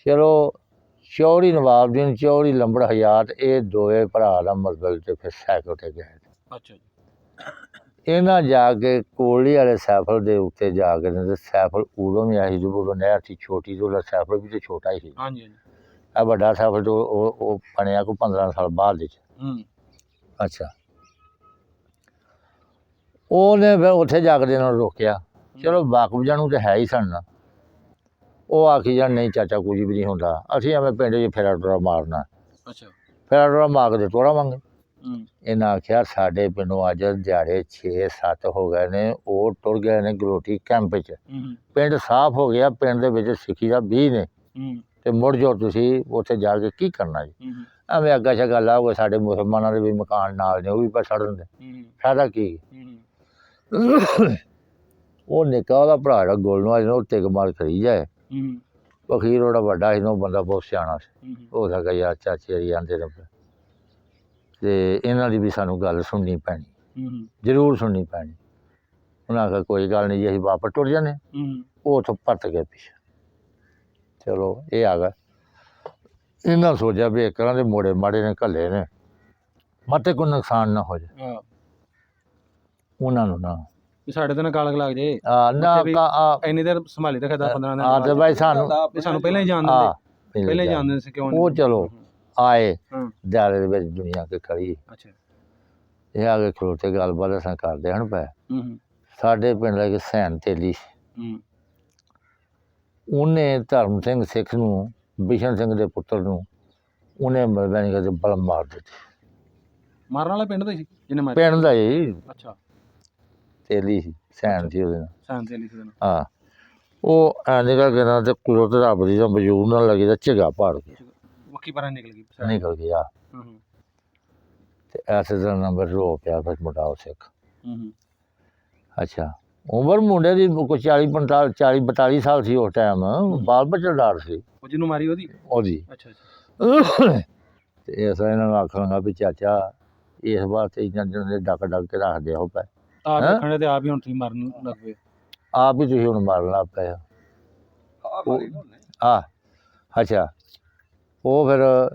ਚਲੋ ਚੌਧਰੀ ਨਵਾਬਦੀਨ, ਚੌਧਰੀ ਲੰਬੜ ਹਯਾਤ, ਇਹ ਦੋਵੇਂ ਭਰਾ ਦਾ ਮਤਲਬ, ਤੇ ਫਿਰ ਸਾਈਕਲ 'ਤੇ ਗਏ। ਅੱਛਾ ਜੀ। ਇਹਨਾਂ ਜਾ ਕੇ ਕੋਲੀ ਵਾਲੇ ਸਾਈਕਲ ਦੇ ਉੱਤੇ ਜਾ ਕੇ, ਸਾਈਕਲ ਉਦੋਂ ਵੀ ਆਈ ਜਦੋਂ ਉਦੋਂ ਨਹਿਰ ਸੀ ਛੋਟੀ, ਉਹਦਾ ਸਾਈਕਲ ਵੀ ਤਾਂ ਛੋਟਾ ਹੀ ਸੀ। ਇਹ ਵੱਡਾ ਸਾਈਕਲ ਤੋਂ ਉਹ ਬਣਿਆ ਕੋਈ 15 ਸਾਲ ਬਾਅਦ ਵਿੱਚ। ਅੱਛਾ, ਉਹਨੇ ਫਿਰ ਉੱਥੇ ਜਾ ਕੇ ਇਹਨਾਂ ਨੂੰ ਰੋਕਿਆ। ਚਲੋ ਵਾਕਫ ਜਾਣ ਨੂੰ ਤਾਂ ਹੈ ਹੀ ਸਨ ਨਾ, ਉਹ ਆਖੀ ਜਾਣ ਨਹੀਂ ਚਾਚਾ ਕੁਝ ਵੀ ਨਹੀਂ ਹੁੰਦਾ, ਅਸੀਂ ਐਵੇਂ ਪਿੰਡ 'ਚ ਫੇਰਾ ਟੋਰਾ ਮਾਰਨਾ। ਫੇਰਾ ਟੋਰਾ ਮਾਰ ਕੇ ਟੋਰਾ ਮੰਗੇ। ਇਹਨਾਂ ਆਖਿਆ ਸਾਡੇ ਪਿੰਡੋਂ ਅੱਜ ਦਿਹਾੜੇ 6-7 ਹੋ ਗਏ ਨੇ, ਉਹ ਟੁਰ ਗਏ ਨੇ ਗਲੋਟੀ ਕੈਂਪ 'ਚ, ਪਿੰਡ ਸਾਫ਼ ਹੋ ਗਿਆ, ਪਿੰਡ ਦੇ ਵਿੱਚ ਸਿੱਖੀ ਦਾ 20 ਨੇ, ਅਤੇ ਮੁੜ ਜਾਓ ਤੁਸੀਂ ਉੱਥੇ ਜਾ ਕੇ ਕੀ ਕਰਨਾ ਜੀ। ਐਵੇਂ ਅੱਗਾ ਸ਼ੱਗਾ ਲਾਓਗੇ, ਸਾਡੇ ਮੁਸਲਮਾਨਾਂ ਦੇ ਵੀ ਮਕਾਨ ਨਾਲ ਨੇ, ਉਹ ਵੀ ਪਰ ਛੱਡ ਦਿੰਦੇ, ਫਾਇਦਾ ਕੀ। ਉਹ ਨਿੱਕਾ ਉਹਦਾ ਭਰਾ ਜਿਹੜਾ ਗੋਲਨਵਾਜ ਨੇ, ਉਹ ਟਿਕ ਮਾਰ ਕਰੀ ਜਾਏ। ਅਖੀਰ ਉਹਦਾ ਵੱਡਾ ਸੀ, ਉਹ ਬੰਦਾ ਬਹੁਤ ਸਿਆਣਾ ਸੀ, ਹੋ ਸਕਦਾ ਯਾਰ ਚਾਚੇ ਵਾਲੀ ਆਉਂਦੇ ਨੇ, ਅਤੇ ਇਹਨਾਂ ਦੀ ਵੀ ਸਾਨੂੰ ਗੱਲ ਸੁਣਨੀ ਪੈਣੀ, ਜ਼ਰੂਰ ਸੁਣਨੀ ਪੈਣੀ। ਉਹਨਾਂ ਆਖਿਆ ਕੋਈ ਗੱਲ ਨਹੀਂ ਜੀ, ਅਸੀਂ ਵਾਪਸ ਟੁਰ ਜਾਂਦੇ। ਉਹ ਉੱਥੋਂ ਪਰਤ ਗਏ ਪਿੱਛੇ। ਚਲੋ ਇਹ ਆ ਗਿਆ, ਇਹਨਾਂ ਸੋਚਿਆ ਵੀ ਇੱਕ ਤਰ੍ਹਾਂ ਦੇ ਮੋੜੇ ਮਾੜੇ ਨੇ ਘੱਲੇ ਨੇ, ਮਤੇ ਕੋਈ ਨੁਕਸਾਨ ਨਾ ਹੋ ਜਾਏ ਹਾਂ ਉਹਨਾਂ ਨੂੰ ਨਾ ਵੀ ਸਾਡੇ ਤੇ ਨਾ ਕਾਲਕ ਲੱਗ ਜੇ ਨਾ ਇੰਨੀ ਦੇਰ ਸੰਭਾਲੀ ਰੱਖਿਆ 10-15 ਦਿਨ ਆ ਤੇ ਬਾਈ ਸਾਨੂੰ ਵੀ ਸਾਨੂੰ ਪਹਿਲਾਂ ਹੀ ਜਾਣ ਦਿੰਦੇ ਪਹਿਲਾਂ ਹੀ ਜਾਣ ਦਿੰਦੇ ਸੀ ਕਿਉਂ ਉਹ ਚਲੋ ਆਏ ਹਾਂ ਦਿਹਾੜੇ ਦੇ ਵਿੱਚ ਦੁਨੀਆ ਕੇ ਖੜੀ ਅੱਛਾ ਇਹ ਆ ਕੇ ਖਲੋਤੇ ਗੱਲਬਾਤ ਅਸਾਂ ਕਰਦੇ ਹਨ ਪਏ ਹੂੰ ਸਾਡੇ ਪਿੰਡ ਦਾ ਇੱਕ ਸੈਨ ਤੇਲੀ ਹੂੰ ਉਹਨੇ ਧਰਮ ਸਿੰਘ ਸਿੱਖ ਨੂੰ ਬਿਸ਼ਨ ਸਿੰਘ ਦੇ ਪੁੱਤਰ ਨੂੰ ਉਹਨੇ ਮਰਦਾਨੀ ਕਰਕੇ ਬਲ ਮਾਰ ਦਿੱਤੇ ਮਾਰਨ ਵਾਲਾ ਪਿੰਡ ਦਾ ਸੀ ਜਿਹਨੇ ਮਾਰਿਆ ਪਿੰਡ ਦਾ ਹੀ ਅੱਛਾ ਤੇਲੀ ਸੀ ਸੈਨ ਸੀ ਉਹਦੇ ਨਾਲ ਸ਼ਾਂਤੀ ਵਾਲੀ ਸੀ ਹਾਂ ਉਹ ਐਂ ਕਰਕੇ ਨਾ ਤੇ ਕੁਦਰਤ ਰੱਬ ਦੀ ਤਾਂ ਮਜੂਰ ਨਾਲ ਲੱਗੀ ਤਾਂ ਝਿਗਾ ਪਾੜ ਗਿਆ ਵੱਖੀ ਪਰਾਂ ਨਿਕਲ ਗਈ ਨਿਕਲ ਗਿਆ ਹੂੰ ਤੇ ਐਸੇ ਤਰ੍ਹਾਂ ਨੰਬਰ ਰੋ ਪਿਆ ਫਿਰ ਮੁੰਡਾ ਉਹ ਸਿੱਖ ਹੂੰ ਅੱਛਾ ਉਮਰ ਮੁੰਡੇ ਦੀ ਕੋਈ 40-42 ਸਾਲ ਸੀ ਉਸ ਟਾਈਮ ਬਾਲ ਬੱਚਾ ਡਾਰ ਸੀ ਉਹ ਜਿਹਨੂੰ ਮਾਰੀ ਉਹਦੀ ਉਹਦੀ ਅੱਛਾ ਅੱਛਾ ਤੇ ਅਸਾਂ ਇਹਨਾਂ ਨੂੰ ਆਖਾਂਗਾ ਵੀ ਚਾਚਾ ਇਸ ਵਾਸਤੇ ਇਹਨਾਂ ਦੇ ਡੱਕ ਕੇ ਰੱਖਦੇ ਹੋ ਪਏ ਆਪ ਰੱਖਣੇ ਤੇ ਆਪ ਹੀ ਹੁਣ ਤੁਸੀਂ ਮਰਨ ਲੱਗ ਪਏ ਆਪ ਹੀ ਤੁਸੀਂ ਹੁਣ ਮਾਰਨ ਲੱਗ ਪਏ ਅੱਛਾ ਉਹ ਫਿਰ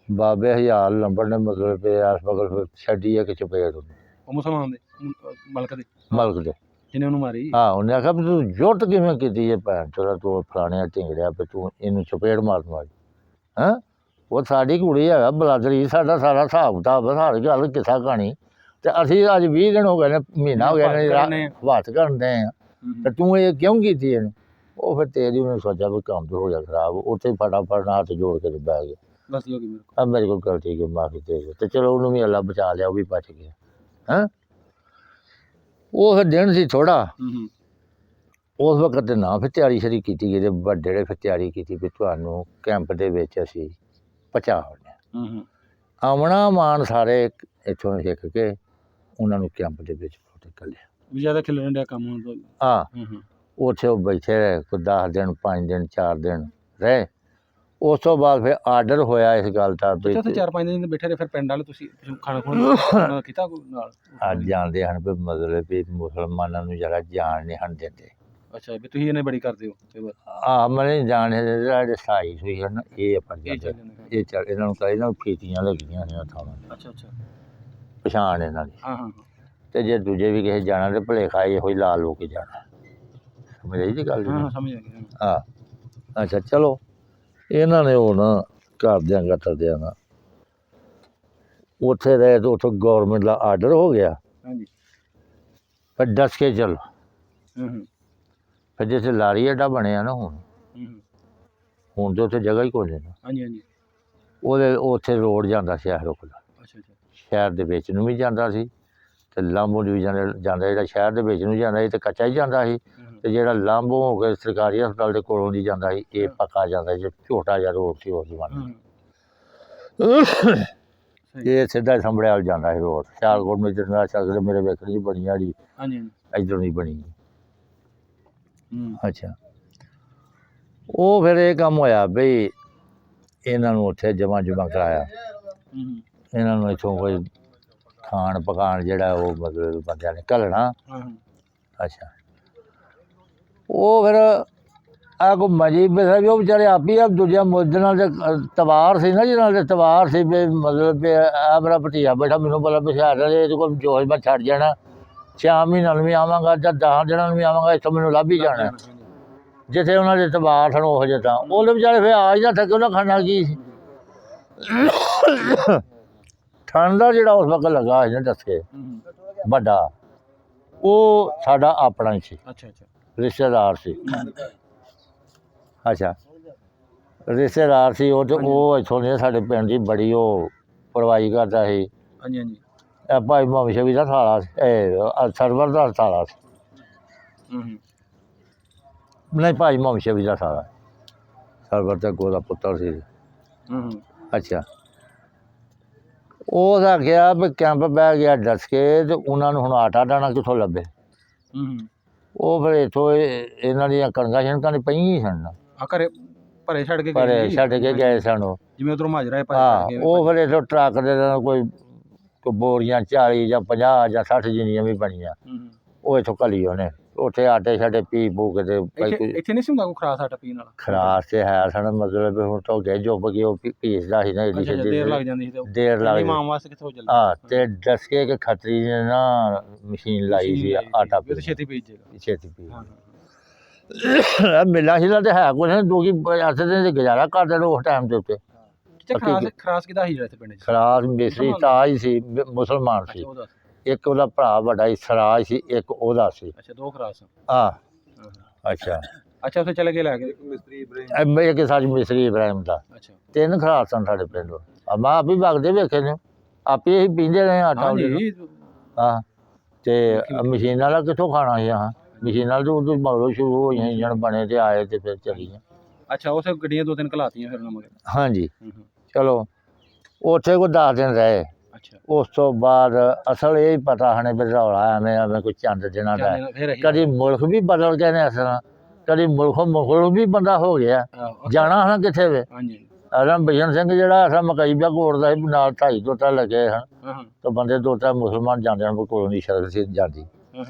ਬਾਬੇ ਹਜ਼ਾਰ ਲੰਬੜ ਨੇ ਮਤਲਬ ਕਿ ਆਸ ਬਗਲ ਛੱਡੀ ਹੈ ਕਿ ਚਪੇੜ ਉਹਨੂੰ ਉਹ ਮੁਸਲਮਾਨ ਦੇ ਮਲਕ ਦੇ ਜਿਹਨੇ ਉਹਨੂੰ ਮਾਰੀ ਉਹਨੇ ਆਖਿਆ ਵੀ ਤੂੰ ਜੁੱਟ ਕਿਵੇਂ ਕੀਤੀ ਹੈ ਭੈਣ ਚੋਦਾ ਤੂੰ ਫਲਾਣਿਆ ਢਿੰਗੜਿਆ ਵੀ ਤੂੰ ਇਹਨੂੰ ਚਪੇੜ ਮਾਰਨ ਵਾਲੀ ਹੈਂ ਉਹ ਸਾਡੀ ਕੁੜੀ ਹੈਗਾ ਬਲਾਦਰੀ ਸਾਡਾ ਸਾਰਾ ਹਿਸਾਬ ਕਿਤਾਬ ਸਾਰੀ ਗੱਲ ਕਿੱਸਾ ਕਹਾਣੀ ਤੇ ਅਸੀਂ ਅੱਜ 20 ਦਿਨ ਹੋ ਗਏ ਨੇ ਮਹੀਨਾ ਹੋ ਗਿਆ ਨੇ ਹੱਥ ਕਰਦੇ ਆ ਤੇ ਤੂੰ ਇਹ ਕਿਉਂ ਕੀਤੀ ਇਹਨੂੰ ਉਹ ਫਿਰ ਤੇਰੀ ਉਹਨੇ ਸੋਚਿਆ ਵੀ ਕੰਮ ਹੋ ਗਿਆ ਖਰਾਬ ਉੱਥੇ ਫਟਾਫਟ ਹੱਥ ਜੋੜ ਕੇ ਬਹਿ ਗਿਆ ਗਲਤੀ ਹੋ ਗਈ ਮੇਰੇ ਕੋਲ ਮੇਰੇ ਕੋਲ ਗਲਤੀ ਕਿ ਮਾਫੀ ਦੇ ਦਿਓ ਤੇ ਚਲੋ ਉਹਨੂੰ ਵੀ ਅੱਲਾ ਬਚਾ ਲਿਆ ਉਹ ਵੀ ਬਚ ਗਿਆ ਹੈਂ ਉਹ ਫਿਰ ਦਿਨ ਸੀ ਥੋੜਾ ਉਸ ਵਕਤ ਨਾ ਫਿਰ ਤਿਆਰੀ ਸ਼ਰੀ ਕੀਤੀ ਗਈ ਵੱਡੇ ਨੇ ਫਿਰ ਤਿਆਰੀ ਕੀਤੀ ਵੀ ਤੁਹਾਨੂੰ ਕੈਂਪ ਦੇ ਵਿੱਚ ਅਸੀਂ ਪਹੁੰਚਾਉਣੇ ਆਉਣਾ ਮਾਨ ਸਾਰੇ ਇੱਥੋਂ ਸਿੱਖ ਕੇ ਉਹਨਾਂ ਨੂੰ ਕੈਂਪ ਦੇ ਵਿੱਚ ਕੱਲਿਆ ਵੀ ਜ਼ਿਆਦਾ ਖਿਲਰਨ ਡਿਆ ਕੰਮ ਹੁਣ ਤੋਂ ਉੱਥੇ ਉਹ ਬੈਠੇ ਰਹੇ ਕੋਈ 10 ਦਿਨ 5 ਦਿਨ 4 ਦਿਨ ਰਹੇ ਉਸ ਤੋਂ ਬਾਅਦ ਫਿਰ ਆਰਡਰ ਹੋਇਆ ਇਸ ਗੱਲ ਦਾ ਵੀ ਉੱਥੇ 4-5 ਦਿਨ ਬੈਠੇ ਰਹੇ ਫਿਰ ਪਿੰਡ ਵਾਲੇ ਤੁਸੀਂ ਖਾਣਾ ਖੁਣਾ ਕੀਤਾ ਕੋਈ ਨਾਲ ਅੱਜ ਜਾਣਦੇ ਹਨ ਵੀ ਮਤਲਬ ਵੀ ਮੁਸਲਮਾਨਾਂ ਨੂੰ ਜਰਾ ਜਾਣ ਨਹੀਂ ਹਨ ਦਿੰਦੇ ਅੱਛਾ ਵੀ ਤੁਸੀਂ ਇਹਨੇ ਬੜੀ ਕਰਦੇ ਹੋ ਮੈਨੂੰ ਜਾਣ ਜਿਹੜੇ ਸਾਈ ਹੋਈ ਹਨ ਇਹ ਆਪਾਂ ਇਹ ਚੱਲ ਇਹਨਾਂ ਨੂੰ ਇਹਨਾਂ ਨੂੰ ਫੀਤੀਆਂ ਲੱਗੀਆਂ ਨੇ ਥਾਵਾਂ ਅੱਛਾ ਅੱਛਾ ਪਛਾਣ ਇਹਨਾਂ ਦੀ ਹਾਂ ਤੇ ਜੇ ਦੂਜੇ ਵੀ ਕਿਸੇ ਜਾਣਾ ਤੇ ਭੁਲੇਖਾ ਇਹੋ ਹੀ ਲਾ ਲੋ ਕੇ ਜਾਣਾ ਸਮਝ ਆਈ ਜੀ ਗੱਲ ਹਾਂ ਸਮਝ ਆ ਗਈ ਅੱਛਾ ਚਲੋ ਇਹਨਾਂ ਨੇ ਉਹ ਨਾ ਘਰਦਿਆਂ ਗਤਰਦਿਆਂ ਨਾ ਉੱਥੇ ਰਹੇ ਤਾਂ ਉੱਥੋਂ ਗੌਰਮੈਂਟ ਦਾ ਆਰਡਰ ਹੋ ਗਿਆ ਹਾਂਜੀ ਪਰ ਦੱਸ ਕੇ ਚੱਲ ਫਿਰ ਜਿੱਥੇ ਲਾਰੀ ਅੱਡਾ ਬਣਿਆ ਨਾ ਹੁਣ ਤੇ ਉੱਥੇ ਜਗ੍ਹਾ ਹੀ ਕੋਈ ਨਹੀਂ ਹਾਂਜੀ ਉਹਦੇ ਉੱਥੇ ਰੋਡ ਜਾਂਦਾ ਸ਼ਹਿਰ ਕੋਲ ਅੱਛਾ ਸ਼ਹਿਰ ਦੇ ਵਿੱਚ ਨੂੰ ਵੀ ਜਾਂਦਾ ਸੀ ਤੇ ਲਾਂਬੋ ਨੂੰ ਵੀ ਜਾਂਦਾ ਜਿਹੜਾ ਸ਼ਹਿਰ ਦੇ ਵਿੱਚ ਨੂੰ ਜਾਂਦਾ ਸੀ ਤੇ ਕੱਚਾ ਹੀ ਜਾਂਦਾ ਸੀ ਤੇ ਜਿਹੜਾ ਲਾਂਬੋ ਹੋ ਕੇ ਸਰਕਾਰੀ ਹਸਪਤਾਲ ਦੇ ਕੋਲੋਂ ਦੀ ਜਾਂਦਾ ਸੀ ਇਹ ਪੱਕਾ ਜਾਂਦਾ ਸੀ ਛੋਟਾ ਜਿਹਾ ਰੋਡ ਸੀ ਉਸ ਜ਼ਮਾਨੇ ਇਹ ਸਿੱਧਾ ਸੰਭੜਿਆ ਜਾਂਦਾ ਸੀ ਰੋਡ ਸਿਆਲਕੋਟ ਵਿੱਚ ਨਾ ਚੱਲ ਮੇਰੇ ਵੇਖਣ ਦੀ ਬਣੀ ਆੜੀ ਹਾਂਜੀ ਇੱਧਰੋਂ ਨਹੀਂ ਬਣੀ ਅੱਛਾ ਉਹ ਫਿਰ ਇਹ ਕੰਮ ਹੋਇਆ ਬਈ ਇਹਨਾਂ ਨੂੰ ਉੱਥੇ ਜਮ੍ਹਾਂ ਕਰਾਇਆ ਇਹਨਾਂ ਨੂੰ ਇੱਥੋਂ ਕੋਈ ਖਾਣ ਪਕਾਣ ਜਿਹੜਾ ਉਹ ਮਤਲਬ ਬੰਦਿਆਂ ਨੇ ਘੱਲਣਾ ਅੱਛਾ ਉਹ ਫਿਰ ਆ ਕੋ ਮਜੀਬ ਵੀ ਉਹ ਵਿਚਾਰੇ ਆਪ ਹੀ ਦੂਜਿਆਂ ਮੁੱਦੇ ਨਾਲ ਤਵਾਰ ਸੀ ਨਾ ਜਿਹਦੇ ਨਾਲ ਤਵਾਰ ਸੀ ਵੀ ਮਤਲਬ ਵੀ ਆ ਮੇਰਾ ਭਤੀਜਾ ਬੈਠਾ ਮੈਨੂੰ ਪਤਾ ਪਿਛਾ ਇਹਦੇ ਕੋਲ ਜੋਸ਼ ਮੈਂ ਛੱਡ ਜਾਣਾ 6 ਮਹੀਨਿਆਂ ਨੂੰ ਵੀ ਆਵਾਂਗਾ ਜਾਂ 10 ਦਿਨਾਂ ਨੂੰ ਵੀ ਆਵਾਂਗਾ ਇੱਥੋਂ ਮੈਨੂੰ ਲੱਭ ਹੀ ਜਾਣਾ ਜਿੱਥੇ ਉਹਨਾਂ ਦੇ ਤਬਾਰ ਸਨ ਉਹ ਜਿਹੇ ਤਾਂ ਉਹਦੇ ਵਿਚਾਰੇ ਫਿਰ ਆ ਹੀ ਨਾ ਥੱਕੇ ਉਹਨਾਂ ਖਾਣਾ ਕੀ ਸੀ ਠੰਡ ਦਾ ਜਿਹੜਾ ਉਸ ਵਕਤ ਲੱਗਾ ਸੀ ਨਾ ਦੱਸੇ ਵੱਡਾ ਉਹ ਸਾਡਾ ਆਪਣਾ ਹੀ ਸੀ ਅੱਛਾ ਰਿਸ਼ਤੇਦਾਰ ਸੀ ਅੱਛਾ ਰਿਸ਼ਤੇਦਾਰ ਸੀ ਉਹ ਤੇ ਉਹ ਇੱਥੋਂ ਦੇ ਸਾਡੇ ਪਿੰਡ ਦੀ ਬੜੀ ਉਹ ਪਰਵਾਹੀ ਕਰਦਾ ਸੀ ਹਾਂਜੀ ਭਾਈ ਮੁਹੰਮਦ ਸ਼ਫੀ ਦਾ ਸਾਲਾ ਇਹ ਸਰਵਰ ਦਾ ਸਾਲਾ ਸੀ ਨਹੀਂ ਭਾਈ ਮੁਹੰਮਦ ਸ਼ਫੀ ਦਾ ਸਾਲਾ ਸਰਵਰ ਦਾ ਗੋਦਾ ਪੁੱਤਰ ਸੀ ਅੱਛਾ ਉਹ ਆਖਿਆ ਵੀ ਕੈਂਪ ਬਹਿ ਗਿਆ ਦੱਸ ਕੇ ਤੇ ਉਹਨਾਂ ਨੂੰ ਹੁਣ ਆਟਾ ਦਾਣਾ ਕਿੱਥੋਂ ਲੱਭੇ ਉਹ ਫਿਰ ਇੱਥੋਂ ਇਹਨਾਂ ਦੀਆਂ ਕਣਕਾਂ ਸ਼ਣਕਾਂ ਨੇ ਪਈਆਂ ਸਨ ਘਰੇ ਭਰੇ ਛੱਡ ਕੇ ਗਏ ਸਨ ਉਹ ਜਿਵੇਂ ਉਧਰੋਂ ਮਾਜਰਾ ਉਹ ਫਿਰ ਇੱਥੋਂ ਟਰੱਕ ਦੇ ਨਾਲ ਕੋਈ ਬੋਰੀਆਂ 40 ਜਾਂ 50 ਜਾਂ 60 ਜਿੰਨੀਆਂ ਵੀ ਬਣੀਆਂ ਉਹ ਇੱਥੋਂ ਘੱਲੀ ਉਹਨੇ ਉੱਥੇ ਆਟੇ ਛਾਟੇ ਪੀ ਪੂ ਕੇ ਤੇ ਭਾਈ ਕੋਈ ਇੱਥੇ ਨਹੀਂ ਸੀ ਹੁੰਦਾ ਕੋਈ ਖਰਾਸ ਆਟਾ ਪੀਣ ਵਾਲਾ? ਖਰਾਸ ਤੇ ਹੈ ਸਾਡਾ ਮਤਲਬ ਵੀ ਹੁਣ ਤੋਂ ਗਏ ਜੁੱਬ ਕੇ ਉਹ ਪੀਸਦਾ ਸੀ ਨਾ ਇਹਦੀ ਅੱਛਾ ਦੇਰ ਲੱਗ ਜਾਂਦੀ ਸੀ ਤੇ ਦੇਰ ਲੱਗ ਮਾਂ ਵਾਸਤੇ ਕਿੱਥੋਂ ਜਲਦੀ ਹਾਂ ਤੇ ਡਸਕੇ ਕੇ ਖੱਤਰੀ ਨੇ ਨਾ ਮਸ਼ੀਨ ਲਾਈ ਸੀ ਆਟਾ ਵੀ ਤੇ ਛੇਤੀ ਪੀਜ ਜਾਏਗਾ। ਛੇਤੀ ਪੀ ਹਾਂ ਮਿਲਾ ਸ਼ਿਲਾ ਤੇ ਹੈ ਕੁਛ ਨਹੀਂ ਦੋ ਕੀ ਅਸੇ ਤੇ ਗੁਜ਼ਾਰਾ ਕਰਦੇ ਨੇ ਉਸ ਟਾਈਮ ਦੇ ਉੱਤੇ ਖਰਾਸ ਕਿਹਦਾ ਸੀ ਜਿਹੜਾ ਇੱਥੇ ਪਿੰਡ 'ਚ? ਖਰਾਸ ਮਿਸਰੀ ਤਾਜ ਸੀ ਮੁਸਲਮਾਨ ਸੀ। ਉਹਦਾ ਇੱਕ ਉਹਦਾ ਭਰਾ ਵੱਡਾ ਸੀ ਸਰਾਜ ਸੀ ਇੱਕ ਉਹਦਾ ਸੀ। ਅੱਛਾ ਦੋ ਖਰਾਸ ਆ ਅੱਛਾ ਅੱਛਾ ਉੱਥੇ ਚਲੇ ਗਏ ਲੈ ਕੇ ਮਿਸਤਰੀ ਇਬਰਾਹਿਮ ਇੱਕ ਸਾਡੀ ਮਿਸਰੀ ਇਬਰਾਹਿਮ ਦਾ ਅੱਛਾ 3 ਖਰਾਸ ਸਨ ਸਾਡੇ ਪਿੰਡ ਮੈਂ ਆਪ ਹੀ ਵਗਦੇ ਵੇਖੇ ਨੇ ਆਪੇ ਹੀ ਪੀਂਦੇ ਰਹੇ ਆਟਾ ਹਾਂਜੀ ਹਾਂ ਤੇ ਮਸ਼ੀਨ ਵਾਲਾ ਕਿੱਥੋਂ ਖਾਣਾ ਸੀ ਹਾਂ ਮਸ਼ੀਨ ਨਾਲ ਤੋਂ ਉਦੋਂ ਮਗਰੋਂ ਸ਼ੁਰੂ ਹੋਈਆਂ ਇੰਜਣ ਬਣੇ ਤੇ ਆਏ ਤੇ ਫਿਰ ਚੱਲੀਆਂ। ਅੱਛਾ ਉਸੇ ਗੱਡੀਆਂ 2-3 ਘਲਾਤੀਆਂ ਫਿਰ ਨੰਬਰ ਹਾਂਜੀ ਚਲੋ ਉੱਥੇ ਕੋਈ 10 ਦਿਨ ਰਹੇ। ਅੱਛਾ ਉਸ ਤੋਂ ਬਾਅਦ ਅਸਲ ਇਹ ਹੀ ਪਤਾ ਹਣੇ ਵੀ ਰੌਲਾ ਐਵੇਂ ਕੋਈ ਚੰਦ ਦਿਨਾਂ ਦਾ ਕਦੀ ਮੁਲਕ ਵੀ ਬਦਲ ਗਏ ਨੇ ਅਸਲ ਕਦੀ ਮੁਲਕ ਵੀ ਬੰਦਾ ਹੋ ਗਿਆ ਜਾਣਾ ਹਨਾ ਕਿੱਥੇ ਵੇ। ਹਾਂਜੀ ਅਰਮ ਬਿਸ਼ਨ ਸਿੰਘ ਜਿਹੜਾ ਅਸਾਂ ਮਕਈਬਾ ਕੋਟ ਦਾ ਸੀ ਨਾਲ 2.5 ਤੋਤਾ ਲੱਗੇ ਹਨ ਤੇ ਬੰਦੇ 2-3 ਮੁਸਲਮਾਨ ਜਾਂਦੇ ਹਨ ਕੋਲੋਂ ਦੀ ਸ਼ਰਕ ਸੀ ਜਾਂਦੀ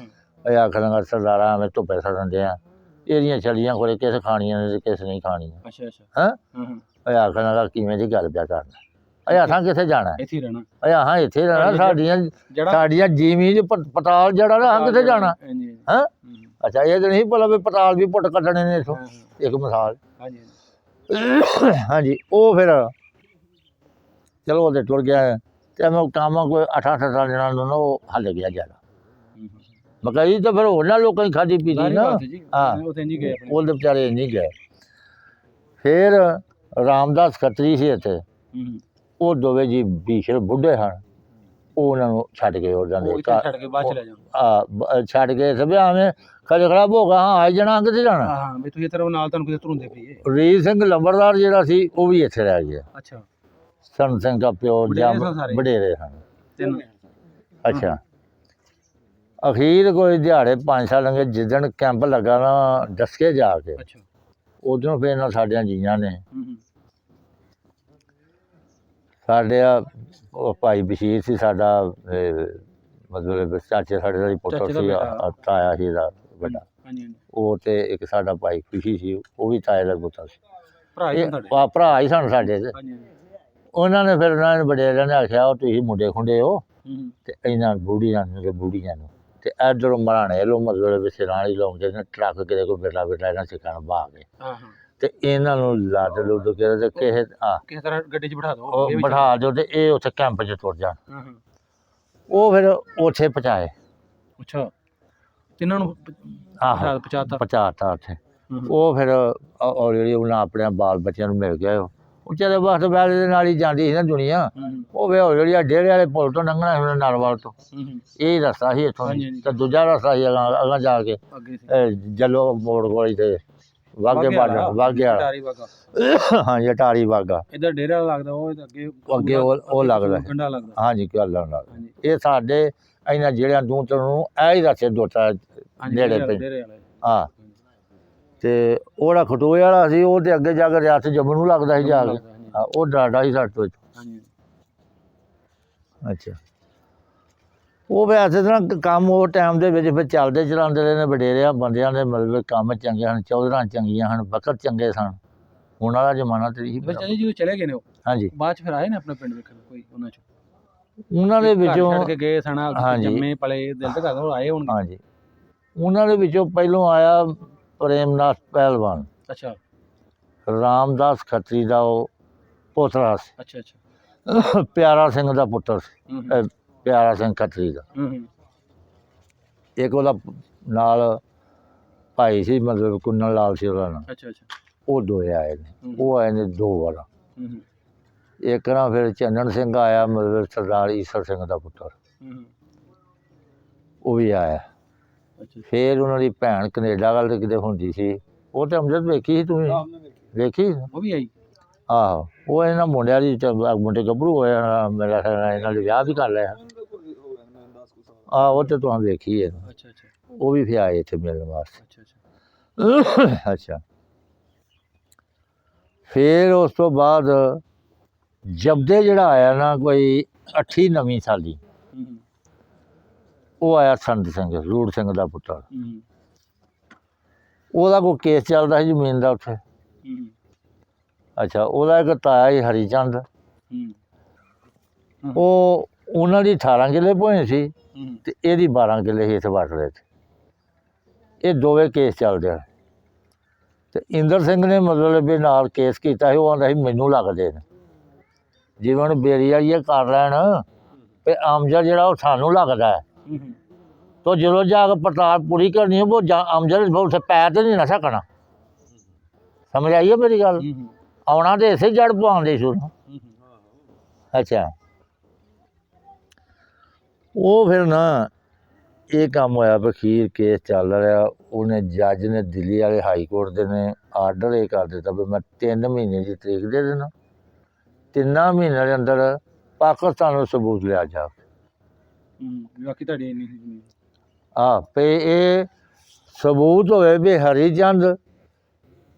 ਇਹ ਆਖਣਗਾ ਸਰਦਾਰਾ ਐਵੇਂ ਧੁੱਪੇ ਸੜਨ ਆ ਇਹਦੀਆਂ ਛਲੀਆਂ ਕੋਲੇ ਕਿਸ ਖਾਣੀਆਂ ਨੇ ਕਿਸ ਨਹੀਂ ਖਾਣੀਆਂ। ਅੱਛਾ ਅੱਛਾ ਹਾਂ ਇਹ ਆਖਣਗਾ ਕਿਵੇਂ ਦੀ ਗੱਲ ਪਿਆ ਕਰਨਾ ਇਹ ਅਸਾਂ ਕਿੱਥੇ ਜਾਣਾ ਇੱਥੇ ਰਹਿਣਾ ਇਹ ਹਾਂ ਇੱਥੇ ਰਹਿਣਾ ਸਾਡੀਆਂ ਜੀਵੀ ਪਤਾਲ ਜਿਹੜਾ ਨਾ ਕਿੱਥੇ ਜਾਣਾ ਹਾਂ। ਅੱਛਾ ਇਹ ਤਾਂ ਨਹੀਂ ਭਲਾ ਵੀ ਪਤਾਲ ਵੀ ਪੁੱਟ ਕੱਢਣੇ ਨੇ ਇੱਥੋਂ ਇੱਕ ਮਿਸਾਲ। ਹਾਂਜੀ ਉਹ ਫਿਰ ਚਲੋ ਉਹਦੇ ਟੁਰ ਗਿਆ ਤੇ ਮੈਂ ਕੰਮ ਕੋਈ 8-8 ਸਾਲ ਜਣਾ ਨੂੰ ਉਹ ਹੱਲ ਗਿਆ ਜ਼ਿਆਦਾ ਮਕਈ ਤਾਂ ਫਿਰ ਉਹਨਾਂ ਲੋਕਾਂ ਹੀ ਖਾਧੀ ਪੀਤੀ ਨਾ ਹਾਂ ਉਹਦੇ ਵਿਚਾਰੇ ਨਹੀਂ ਗਏ। ਫਿਰ ਰਾਮਦਾਸ ਖੱਤਰੀ ਸੀ ਇੱਥੇ ਉਹ ਦੋਵੇਂ ਜੀ ਬੀਸ਼ਰ ਬੁੱਢੇ ਹਨ ਉਹ ਉਹਨਾਂ ਨੂੰ ਛੱਡ ਗਏ ਉਹਨਾਂ ਦੇ ਛੱਡ ਕੇ ਬਾਅਦ ਚ ਲੈ ਜਾਣਾ ਛੱਡ ਗਏ ਸਭ ਐਵੇਂ ਖੜੇ ਖਰਾਬ ਹੋ ਗਿਆ ਹਾਂ ਆ ਜਾਣਾ ਕਿੱਥੇ ਜਾਣਾ ਹਾਂ ਵੀ ਤੁਸੀਂ ਤਰ੍ਹਾਂ ਨਾਲ ਤੁਹਾਨੂੰ ਕਿਤੇ ਤੁਰੰਦੇ ਪਈਏ। ਰੀਤ ਸਿੰਘ ਲੰਬੜਦਾਰ ਜਿਹੜਾ ਸੀ ਉਹ ਵੀ ਇੱਥੇ ਰਹਿ ਗਿਆ। ਅੱਛਾ ਸਰਨ ਸਿੰਘ ਦਾ ਪਿਓ ਜਾਂ ਵਡੇਰੇ ਹਨ। ਅੱਛਾ ਅਖੀਰ ਕੋਈ ਦਿਹਾੜੇ 5 ਸਾਲ ਲੰਘੇ ਜਿੱਦਣ ਕੈਂਪ ਲੱਗਾ ਨਾ ਡਸਕੇ ਜਾ ਕੇ ਉਦੋਂ ਫਿਰ ਨਾ ਸਾਡੀਆਂ ਜੀਆਂ ਨੇ ਸਾਡੇ ਉਹ ਭਾਈ ਬਸ਼ੀਰ ਸੀ ਸਾਡਾ ਮਤਲਬ ਚਾਚੇ ਸਾਡੇ ਦਾ ਪੁੱਤਰ ਸੀ ਤਾਇਆ ਸੀ ਦਾ ਵੱਡਾ ਉਹ ਤੇ ਇੱਕ ਸਾਡਾ ਭਾਈ ਖੁਸ਼ੀ ਸੀ ਉਹ ਵੀ ਤਾਏ ਦਾ ਪੁੱਤਰ ਸੀ ਭਰਾ ਹੀ ਸਨ ਸਾਡੇ ਤੇ ਉਹਨਾਂ ਨੇ ਫਿਰ ਉਹਨਾਂ ਨੇ ਵਡੇਰਿਆਂ ਨੇ ਆਖਿਆ ਉਹ ਤੁਸੀਂ ਮੁੰਡੇ ਖੁੰਡੇ ਹੋ ਤੇ ਇਹਨਾਂ ਬੁੜੀਆਂ ਨੂੰ ਤੇ ਇੱਧਰੋਂ ਮਰਾਣੇ ਲੋ ਮਤਲਬ ਵੀ ਸਿਰਾਂ ਵਾਲੀ ਲਾਉਂਦੇ ਨੇ ਟਰੱਕ ਕਿਤੇ ਕੋਈ ਬਿਰਲਾ ਇਹਨਾਂ ਸਿੱਖਾਂ ਨੂੰ ਬਾਹ ਕੇ ਤੇ ਇਹਨਾਂ ਨੂੰ ਲੱਦ ਲੁੱਦ ਕੇ ਤੇ ਕਿਸੇ ਤਰ੍ਹਾਂ ਗੱਡੀ 'ਚ ਬਿਠਾ ਦਿਓ ਤੇ ਇਹ ਉੱਥੇ ਕੈਂਪ 'ਚ ਤੁਰ ਜਾਣ। ਉਹ ਫਿਰ ਉੱਥੇ ਪਹੁੰਚਾਏ। ਅੱਛਾ ਤਿੰਨਾਂ ਨੂੰ ਪਹੁੰਚਾਤਾ ਉੱਥੇ। ਉਹ ਫਿਰ ਹੌਲੀ ਉਹਨਾਂ ਆਪਣੇ ਬਾਲ ਬੱਚਿਆਂ ਨੂੰ ਮਿਲ ਗਿਆ ਉਹ ਵਿਚਾਰੇ ਵਕਤ ਵੇਲੇ ਦੇ ਨਾਲ ਹੀ ਜਾਂਦੀ ਸੀ ਨਾ ਦੁਨੀਆ ਉਹ ਵੀ ਹੌਲੀ ਹੌਲੀ ਡੇਰੇ ਵਾਲੇ ਪੁਲ ਤੋਂ ਲੰਘਣਾ ਸੀ ਨਾਰਵਾਲ ਤੋਂ ਇਹ ਰਸਤਾ ਸੀ ਇੱਥੋਂ ਤੇ ਦੂਜਾ ਰਸਤਾ ਸੀ ਅਗਾਂ ਜਾ ਕੇ ਜੱਲੋ ਮੋੜ ਕੋਲ ਤੇ ਵਾਗੇ ਬਾਰਡਰ ਵਾਗੇ ਵਾਲਾ ਹਾਂਜੀ ਅਟਾਰੀ ਵਾਗਾ ਇੱਧਰ ਡੇਰੇ ਵਾਲਾ ਲੱਗਦਾ ਉਹ ਅੱਗੇ ਉਹ ਲੱਗਦਾ ਹਾਂਜੀ ਗੱਲ ਇਹ ਸਾਡੇ ਇਹਨਾਂ ਜਿਹੜਿਆਂ ਦੂਰ ਨੂੰ ਇਹ ਹੀ ਰਸਤੇ ਦੋ ਚਾਰ ਨੇੜੇ ਪਏ ਹਾਂ ਤੇ ਉਹਦਾ ਖਟੋਏ ਵਾਲਾ ਸੀ ਉਹ ਤੇ ਅੱਗੇ ਜਾ ਕੇ ਰਿਆਸਤ ਜੰਮੂ ਨੂੰ ਲੱਗਦਾ ਸੀ ਜਾ ਕੇ ਉਹ ਡਾਡਾ ਸੀ ਸਾਡੇ ਤੋਂ। ਅੱਛਾ ਉਹ ਵੈਸੇ ਤਾਂ ਕੰਮ ਉਹ ਟਾਈਮ ਦੇ ਵਿੱਚ ਫਿਰ ਚੱਲਦੇ ਚਲਾਉਂਦੇ ਰਹੇ ਨੇ ਵਡੇਰਿਆਂ ਬੰਦਿਆਂ ਦੇ ਮਤਲਬ ਕੰਮ ਚੰਗੇ ਹਨ ਚੌਧਰਾਂ ਚੰਗੀਆਂ ਹਨ ਵਕਤ ਚੰਗੇ ਸਨ ਹੁਣ ਵਾਲਾ ਜ਼ਮਾਨਾ ਤੇ ਸੀ। ਜਦੋਂ ਚਲੇ ਗਏ ਨੇ ਉਹ ਹਾਂਜੀ ਬਾਅਦ ਚ ਫਿਰ ਆਏ ਨੇ ਆਪਣੇ ਪਿੰਡ ਵੇਖਣ ਕੋਈ ਉਹਨਾਂ ਚੋਂ ਉਹਨਾਂ ਦੇ ਵਿੱਚੋਂ ਛੱਡ ਕੇ ਗਏ ਸਨ ਜੰਮੇ ਪਲੇ ਦਿਲ ਤੇ ਕਰਦਾ ਆਏ ਹੁਣ ਹਾਂਜੀ ਉਹਨਾਂ ਦੇ ਵਿੱਚੋਂ ਪਹਿਲੋਂ ਆਇਆ ਪ੍ਰੇਮਨਾਥ ਪਹਿਲਵਾਨ। ਅੱਛਾ ਰਾਮਦਾਸ ਖੱਤਰੀ ਦਾ ਉਹ ਪੋਤਰਾ ਸੀ। ਅੱਛਾ ਅੱਛਾ ਪਿਆਰਾ ਸਿੰਘ ਦਾ ਪੁੱਤਰ ਸੀ ਪਿਆਰਾ ਸਿੰਘ ਖੱਤਰੀ ਦਾ। ਇੱਕ ਉਹਦਾ ਨਾਲ ਭਾਈ ਸੀ ਮਤਲਬ ਕੁੰਨਣ ਲਾਲ ਸੀ ਉਹਦਾ ਨਾਮ। ਅੱਛਾ ਅੱਛਾ ਉਹ ਦੋਏ ਆਏ ਨੇ ਉਹ ਆਏ ਨੇ 2 ਵਾਰ। ਇੱਕ ਨਾ ਫਿਰ ਚੰਨਣ ਸਿੰਘ ਆਇਆ ਮਤਲਬ ਸਰਦਾਰ ਈਸਰ ਸਿੰਘ ਦਾ ਪੁੱਤਰ ਉਹ ਵੀ ਆਇਆ। ਫਿਰ ਉਹਨਾਂ ਦੀ ਭੈਣ ਕਨੇਡਾ ਵੱਲ ਤੇ ਕਿਤੇ ਹੁੰਦੀ ਸੀ ਉਹ ਤਾਂ ਅਮਜਦ ਵੇਖੀ ਸੀ ਤੂੰ ਵੇਖੀ ਉਹ ਵੀ ਆਈ। ਆਹੋ ਉਹ ਇਹਨਾਂ ਮੁੰਡਿਆਂ ਦੀ ਮੁੰਡੇ ਗੱਭਰੂ ਹੋਇਆ ਮੇਰਾ ਇਹਨਾਂ ਦੇ ਵਿਆਹ ਵੀ ਕਰ ਲਿਆ। ਉਹ ਤੇ ਤੁਹਾਨੂੰ ਵੇਖੀ ਹੈ ਉਹ ਵੀ ਫਿਰ ਆਏ ਇੱਥੇ ਮਿਲਣ ਵਾਸਤੇ। ਅੱਛਾ ਫਿਰ ਉਸ ਤੋਂ ਬਾਅਦ ਜਬਦੇ ਜਿਹੜਾ ਆਇਆ ਨਾ ਕੋਈ 8 9ਵੀਂ ਸਾਲੀ ਉਹ ਆਇਆ ਸੰਤ ਸਿੰਘ ਰੂੜ ਸਿੰਘ ਦਾ ਪੁੱਤਰ ਉਹਦਾ ਕੋਈ ਕੇਸ ਚੱਲਦਾ ਸੀ ਜ਼ਮੀਨ ਦਾ ਉੱਥੇ। ਅੱਛਾ, ਉਹਦਾ ਇੱਕ ਤਾਇਆ ਸੀ ਹਰੀ ਚੰਦ, ਉਹ ਉਹਨਾਂ ਦੀ 18 ਕਿੱਲੇ ਭੋਏ ਸੀ ਤੇ ਇਹਦੀ 12 ਕਿੱਲੇ ਸੀ ਇਸ ਵਾਟਰ 'ਚ। ਇਹ ਦੋਵੇਂ ਕੇਸ ਚੱਲਦੇ ਹਨ। ਤੇ ਇੰਦਰ ਸਿੰਘ ਨੇ ਮਤਲਬ ਵੀ ਨਾਲ ਕੇਸ ਕੀਤਾ ਸੀ। ਉਹ ਆਂਦਾ ਸੀ ਮੈਨੂੰ ਲੱਗਦੇ ਨੇ, ਜਿਵੇਂ ਹੁਣ ਬੇਰੀ ਵਾਲੀ ਇਹ ਕਰ ਲੈਣ ਤੇ ਆਮਜਦ ਜਿਹੜਾ ਉਹ ਸਾਨੂੰ ਲੱਗਦਾ ਹੈ। ਤੋ ਜਦੋਂ ਜਾ ਕੇ ਪੜਤਾਲ ਪੂਰੀ ਕਰਨੀ ਉਹ ਆਮਜਦ ਉੱਥੇ ਪੈਰ ਤੇ ਨਹੀਂ ਨਾ ਸਕਣਾ। ਸਮਝ ਆਈਏ ਮੇਰੀ ਗੱਲ? ਆਉਣਾ ਤੇ ਇਸੇ ਜੜ ਪਵਾਉਂਦੇ ਸ਼ੁਰੂ। ਅੱਛਾ, ਉਹ ਫਿਰ ਨਾ ਇਹ ਕੰਮ ਹੋਇਆ, ਵਕੀਲ ਕੇਸ ਚੱਲ ਰਿਹਾ। ਉਹਨੇ ਜੱਜ ਨੇ ਦਿੱਲੀ ਵਾਲੇ ਹਾਈ ਕੋਰਟ ਦੇ ਨੇ ਆਰਡਰ ਇਹ ਕਰ ਦਿੱਤਾ ਵੀ ਮੈਂ 3 ਮਹੀਨੇ ਦੀ ਤਰੀਕ ਦੇ ਦੇਣਾ, 3 ਮਹੀਨਿਆਂ ਦੇ ਅੰਦਰ ਪਾਕਿਸਤਾਨ ਨੂੰ ਸਬੂਤ ਲਿਆ ਜਾ। ਬਾਕੀ ਤੁਹਾਡੀ ਵੀ ਇਹ ਸਬੂਤ ਹੋਵੇ ਵੀ ਹਰੀ ਚੰਦ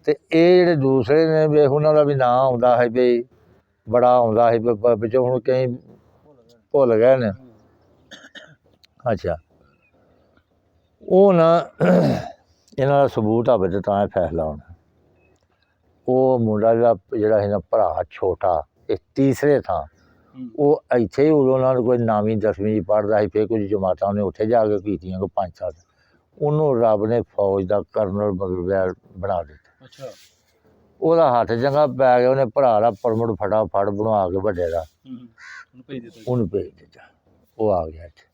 ਤੇ ਇਹ ਜਿਹੜੇ ਦੂਸਰੇ ਨੇ ਵੀ ਉਹਨਾਂ ਦਾ ਵੀ ਨਾਂ ਆਉਂਦਾ ਹੈ, ਵੀ ਬੜਾ ਆਉਂਦਾ ਹੈ ਵਿੱਚੋਂ, ਹੁਣ ਕਈ ਭੁੱਲ ਗਏ ਨੇ। ਅੱਛਾ, ਉਹ ਨਾ ਇਹਨਾਂ ਦਾ ਸਬੂਤ ਆਵੇ ਤੇ ਤਾਂ ਇਹ ਫੈਸਲਾ ਹੋਣਾ। ਉਹ ਮੁੰਡਾ ਜਿਹੜਾ ਸੀ ਨਾ ਭਰਾ ਛੋਟਾ, ਇਹ ਤੀਸਰੇ ਥਾਂ, ਉਹ ਇੱਥੇ ਹੀ ਉਦੋਂ ਨਾਲ ਕੋਈ 9ਵੀਂ 10ਵੀਂ ਪੜ੍ਹਦਾ ਸੀ। ਫਿਰ ਕੁਝ ਜਮਾਤਾਂ ਉਹਨੇ ਉੱਥੇ ਜਾ ਕੇ ਕੀਤੀਆਂ, ਕੋਈ 5 ਸਾਲ। ਉਹਨੂੰ ਰੱਬ ਨੇ ਫੌਜ ਦਾ ਕਰਨਲ ਬਣਾ ਦਿੱਤਾ। ਅੱਛਾ, ਉਹਦਾ ਹੱਥ ਚੰਗਾ ਪੈ ਗਿਆ। ਉਹਨੇ ਭਰਾ ਦਾ ਪਰਮਿਟ ਫਟਾਫਟ ਬਣਵਾ ਕੇ ਵੱਡੇ ਦਾ ਉਹਨੂੰ ਭੇਜ ਦਿੱਤਾ। ਉਹ ਆ ਗਿਆ ਇੱਥੇ।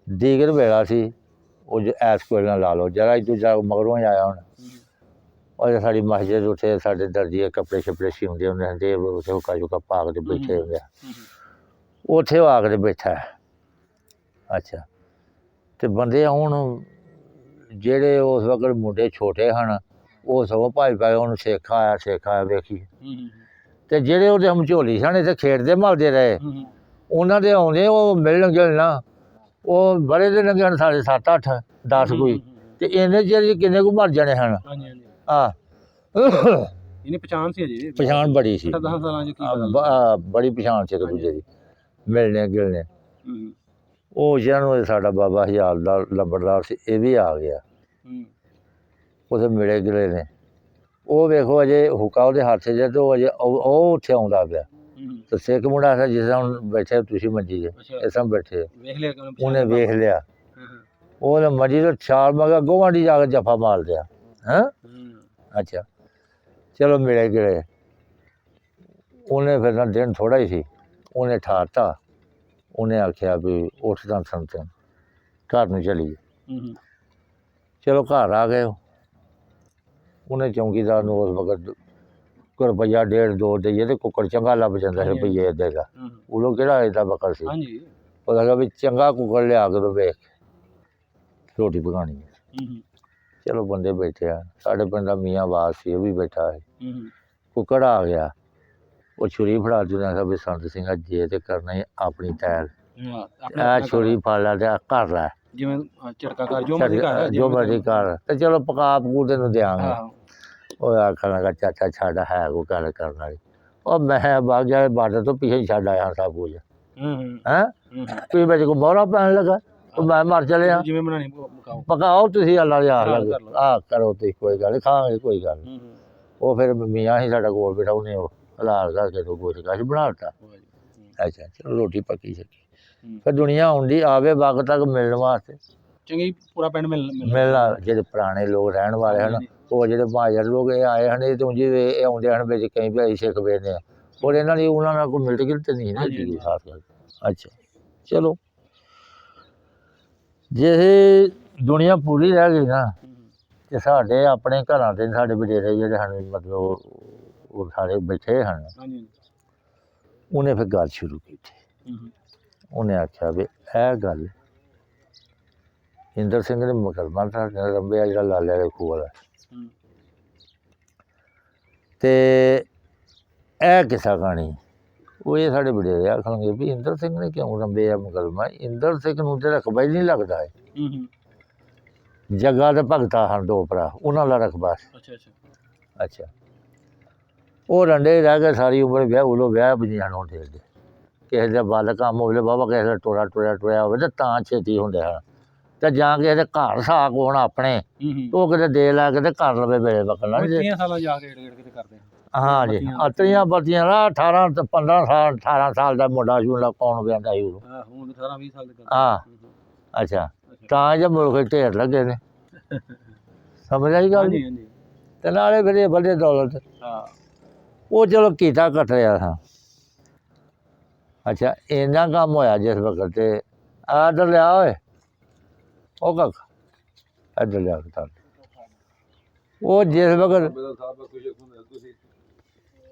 ਦੀਗਰ ਵੇਲਾ ਸੀ ਉਹ ਐਸ ਕੋਲ ਨਾਲ ਲਾ ਲਓ ਜਰਾ ਤੂੰ ਜਾ ਮਗਰੋਂ ਹੀ ਆਇਆ ਹੁਣ। ਉਹ ਸਾਡੀ ਮਸਜਿਦ ਉੱਥੇ ਸਾਡੇ ਦਰਜੀ ਕੱਪੜੇ ਛੱਪੜੇ ਸਿਉਂਦੇ ਹੁੰਦੇ ਹਨ, ਉੱਥੇ ਹੁੱਕਾ ਚੁੱਕਾ ਪਾ ਕੇ ਬੈਠੇ ਹੁੰਦੇ ਆ, ਉੱਥੇ ਉਹ ਆ ਕੇ ਬੈਠਾ। ਅੱਛਾ, ਅਤੇ ਬੰਦੇ ਹੁਣ ਜਿਹੜੇ ਉਸ ਵਕਤ ਮੁੰਡੇ ਛੋਟੇ ਹਨ ਉਹ ਸਗੋਂ ਭਾਈ ਪੈ ਉਹਨੂੰ ਸਿੱਖ ਆਇਆ ਵੇਖੀ। ਅਤੇ ਜਿਹੜੇ ਉਹਦੇ ਹਮਝੋਲੀ ਸਨ ਇੱਥੇ ਖੇਡਦੇ ਮਲਦੇ ਰਹੇ, ਉਹਨਾਂ ਦੇ ਆਉਂਦੇ ਉਹ ਮਿਲਣ ਗਿਲਣਾ। ਉਹ ਬੜੇ ਦੇ ਲੱਗੇ ਹਨ ਸਾਡੇ 7 8 10 ਕੋਈ, ਅਤੇ ਇੰਨੇ ਚਿਰ ਕਿੰਨੇ ਕੁ ਮਰ ਜਾਣੇ ਹਨ। ਇਹਨੇ ਪਛਾਣ ਸੀ ਅਜੇ, ਪਛਾਣ ਬੜੀ ਸੀ, 10 ਸਾਲਾਂ ਚ ਬੜੀ ਪਛਾਣ ਸੀ ਇੱਕ ਦੂਜੇ ਦੀ, ਮਿਲਣੇ ਗਿਲਣੇ। ਉਹ ਜਿਹਨਾਂ ਨੂੰ ਸਾਡਾ ਬਾਬਾ ਹਜ਼ਾਰ ਦਾ ਲੰਬੜਦਾਰ ਸੀ, ਇਹ ਵੀ ਆ ਗਿਆ, ਉੱਥੇ ਮਿਲੇ ਗਿਲੇ ਨੇ। ਉਹ ਵੇਖੋ ਅਜੇ ਹੁੱਕਾ ਉਹਦੇ ਹੱਥ 'ਚ ਅਤੇ ਉਹ ਅਜੇ ਉਹ ਉੱਥੇ ਆਉਂਦਾ ਪਿਆ। ਅਤੇ ਸਿੱਖ ਮੁੰਡਾ ਸੀ ਜਿਸ ਤਰ੍ਹਾਂ ਹੁਣ ਬੈਠੇ ਤੁਸੀਂ ਮੰਜੀ 'ਚ ਇਸ ਤਰ੍ਹਾਂ ਬੈਠੇ, ਉਹਨੇ ਵੇਖ ਲਿਆ। ਉਹਨੇ ਮੰਜੀ ਤੋਂ ਛਾਲ ਮਗਾ ਗੋਆਂਢੀ ਜਾ ਕੇ ਜੱਫਾ ਮਾਰ ਲਿਆ। ਹੈਂ, ਅੱਛਾ, ਚਲੋ ਮਿਲੇ ਗਿਲੇ। ਉਹਨੇ ਫਿਰ ਨਾ ਦਿਨ ਥੋੜ੍ਹਾ ਹੀ ਸੀ, ਉਹਨੇ ਠਾਰਤਾ। ਉਹਨੇ ਆਖਿਆ ਵੀ ਉੱਠ ਤਾਂ ਸੰਤਨ ਘਰ ਨੂੰ ਚਲੀਏ। ਚਲੋ ਘਰ ਆ ਗਏ। ਉਹਨੇ ਚੌਂਕੀਦਾਰ ਨੂੰ ਉਸ ਵਕਤ ਕੋਈ ਰੁਪਈਆ 1.5 2 ਦੇਈਏ ਅਤੇ ਕੁੱਕੜ ਚੰਗਾ ਲੱਭ ਜਾਂਦਾ ਰੁਪਈਏ ਦੇਗਾ। ਉਦੋਂ ਕਿਹੜਾ ਇੱਦਾਂ ਬਕਰ ਸੀ। ਉਹ ਲੱਗਾ ਵੀ ਚੰਗਾ ਕੁੱਕੜ ਲਿਆ ਕੇ ਵੇਖ ਰੋਟੀ ਪਕਾਉਣੀ ਹੈ। ਚਲੋ ਬੰਦੇ ਬੈਠੇ ਆ। ਸਾਡੇ ਪਿੰਡ ਦਾ ਮੀਆਂ ਬਾਸ ਸੀ, ਉਹ ਵੀ ਬੈਠਾ ਹੈ। ਕੁੱਕੜ ਆ ਗਿਆ, ਉਹ ਛੁਰੀ ਫੜਾ ਦਿੰਦਾ ਵੀ ਸੰਤ ਸਿੰਘ ਜੇ ਤੇ ਕਰਨਾ ਹੀ ਆਪਣੀ ਤੈਲ, ਇਹ ਛੁਰੀ ਫੜ ਲੈ ਤੇ ਕਰ ਲੈ, ਜਿਵੇਂ ਝਟਕਾ ਕਰ ਜੋ ਮਰਜ਼ੀ ਕਰ, ਤੇ ਚਲੋ ਪਕਾ ਪਕੂ ਤੈਨੂੰ ਦਿਆਂਗੇ। ਉਹ ਆਖਣ ਲੱਗਾ ਚਾਚਾ ਛੱਡ, ਹੈ ਕੋਈ ਗੱਲ ਕਰਨ ਵਾਲੀ। ਉਹ ਮੈਂ ਬਾਗਿਆ ਬਾਰਡਰ ਤੋਂ ਪਿੱਛੇ ਛੱਡ ਆਇਆ ਸਭ ਕੁਝ। ਹੈਂ, ਤੁਸੀਂ ਵਿੱਚ ਕੋਈ ਮੋਹਰਾ ਪੈਣ ਲੱਗਾ, ਮੈਂ ਮਰ ਚਲਿਆ। ਜਿਵੇਂ ਬਣਾਉਣੀ ਪਕਾਓ ਤੁਸੀਂ, ਅੱਲਾ ਦੇ ਹਾਰ ਲੱਗ ਕਰੋ ਤੁਸੀਂ, ਕੋਈ ਗੱਲ ਨਹੀਂ ਖਾਵਾਂਗੇ, ਕੋਈ ਗੱਲ ਨਹੀਂ। ਉਹ ਫਿਰ ਮੀਆਂ ਸੀ ਸਾਡਾ ਕੋਲ ਬੈਠਾ, ਉਹਨੇ ਉਹ ਹਲਾਲ ਕਰਕੇ ਤੋਂ ਗੋਸ਼ ਗਾਸ਼ ਬਣਾ ਦਿੱਤਾ। ਅੱਛਾ, ਚਲੋ ਰੋਟੀ ਪੱਕੀ ਛੱਕੀ। ਫਿਰ ਦੁਨੀਆ ਆਉਂਦੀ ਆਵੇ ਵਕਤ ਤੱਕ ਮਿਲਣ ਵਾਸਤੇ, ਚੰਗੀ ਪੂਰਾ ਪਿੰਡ ਮਿਲਣਾ। ਜਿਹੜੇ ਪੁਰਾਣੇ ਲੋਕ ਰਹਿਣ ਵਾਲੇ ਹਨ, ਉਹ ਜਿਹੜੇ ਮਹਾਜਰ ਲੋਕ ਇਹ ਆਏ ਹਨ, ਇਹ ਤਾਂ ਇਹ ਆਉਂਦੇ ਹਨ ਵਿੱਚ ਕਈ ਭਾਈ ਸਿੱਖ ਵੇਚਦੇ ਆ, ਔਰ ਇਹਨਾਂ ਦੀ ਉਹਨਾਂ ਨਾਲ ਕੋਈ ਮਿਲਤ ਗਿਲਤ ਨਹੀਂ ਨਾ ਜੀ ਖਾਸ ਗੱਲ। ਅੱਛਾ, ਚਲੋ ਜੇ ਦੁਨੀਆ ਪੂਰੀ ਰਹਿ ਗਈ ਨਾ, ਅਤੇ ਸਾਡੇ ਆਪਣੇ ਘਰਾਂ 'ਤੇ ਸਾਡੇ ਵਡੇਰੇ ਜਿਹੜੇ ਹਨ, ਮਤਲਬ ਉਹ ਸਾਰੇ ਬੈਠੇ ਹਨ। ਉਹਨੇ ਫਿਰ ਗੱਲ ਸ਼ੁਰੂ ਕੀਤੀ। ਉਹਨੇ ਆਖਿਆ ਵੀ ਇਹ ਗੱਲ ਇੰਦਰ ਸਿੰਘ ਨੇ ਮੁਕੱਦਮਾ ਰੰਬਿਆ ਜਿਹੜਾ ਲਾਲੇ ਵਾਲੇ ਖੂਹ ਵਾਲਾ, ਅਤੇ ਇਹ ਕਿੱਸਾ ਕਹਾਣੀ। ਉਹ ਇਹ ਸਾਡੇ ਵਡੇਰੇ ਆਖਣਗੇ ਵੀ ਇੰਦਰ ਸਿੰਘ ਨੇ ਕਿਉਂ ਰੰਬਿਆ ਮੁਕੱਦਮਾ। ਇੰਦਰ ਸਿੰਘ ਨੂੰ ਤਾਂ ਰਕਬਾ ਹੀ ਨਹੀਂ ਲੱਗਦਾ ਹੈ। ਜੱਗਾ ਦੇ ਭਗਤਾ ਹਨ 2 ਭਰਾ, ਉਹਨਾਂ ਦਾ ਰਕਬਾ। ਅੱਛਾ, ਉਹ ਰੰਡੇ ਰਹਿ ਗਏ ਸਾਰੀ ਉਮਰ। ਵਿਆਹ ਉਦੋਂ ਵਿਆਹ ਵੀ ਨਹੀਂ ਹਨ ਹੁੰਦੇ, ਕਿਸੇ ਦਾ ਵੱਲ ਕੰਮ ਹੋਵੇ ਬਾਬਾ, ਕਿਸੇ ਦਾ ਟੁਰਿਆ ਹੋਵੇ ਤਾਂ ਛੇਤੀ ਹੁੰਦੇ ਹਨ। ਤੇ ਜਾਂ ਕਿਸੇ ਦੇ ਘਰ ਸਾਕ ਹੋਣ ਆਪਣੇ ਉਹ ਕਿਤੇ ਦੇ ਲੈ ਕੇ ਤੇ ਕਰ ਲਵੇ ਵੇਲੇ ਵਕਣਾ ਜੀ 30 ਸਾਲਾਂ ਜਾ ਕੇ ਏਡ ਕਿਤੇ ਕਰਦੇ ਹਾਂ ਜੀ ਅਤਰੀਆਂ ਬੱਤੀਆਂ ਨਾ 18 ਤੇ 15 ਸਾਲ 18 ਸਾਲ ਦਾ ਮੁੰਡਾ ਸੀ ਉਹਦਾ ਕੌਣ ਵਿਆਹਦਾ ਸੀ ਉਦੋਂ ਹਾਂ ਹੁਣ 18 20 ਸਾਲ ਦੇ ਕਰਦੇ ਹਾਂ ਅੱਛਾ ਤਾਂ ਜੇ ਮੁਲਕ ਢੇਰ ਲੱਗੇ ਨੇ ਸਮਝ ਆਈ ਗੱਲ ਹਾਂਜੀ ਹਾਂਜੀ ਤੇ ਨਾਲੇ ਫਿਰ ਇਹ ਵੱਡੇ ਦੌਲਤ ਹਾਂ ਉਹ ਚਲੋ ਕੀਤਾ ਘਟ ਰਿਹਾ ਹਾਂ ਅੱਛਾ ਇੰਨਾ ਕੰਮ ਹੋਇਆ ਜਿਸ ਵਕਤ ਤੇ ਆਦਰ ਲਿਆ ਓਏ ਉਹ ਕੱਖ ਇੱਧਰ ਲਿਆ ਕਿਤਾਬ ਉਹ ਜਿਸ ਵਕਤ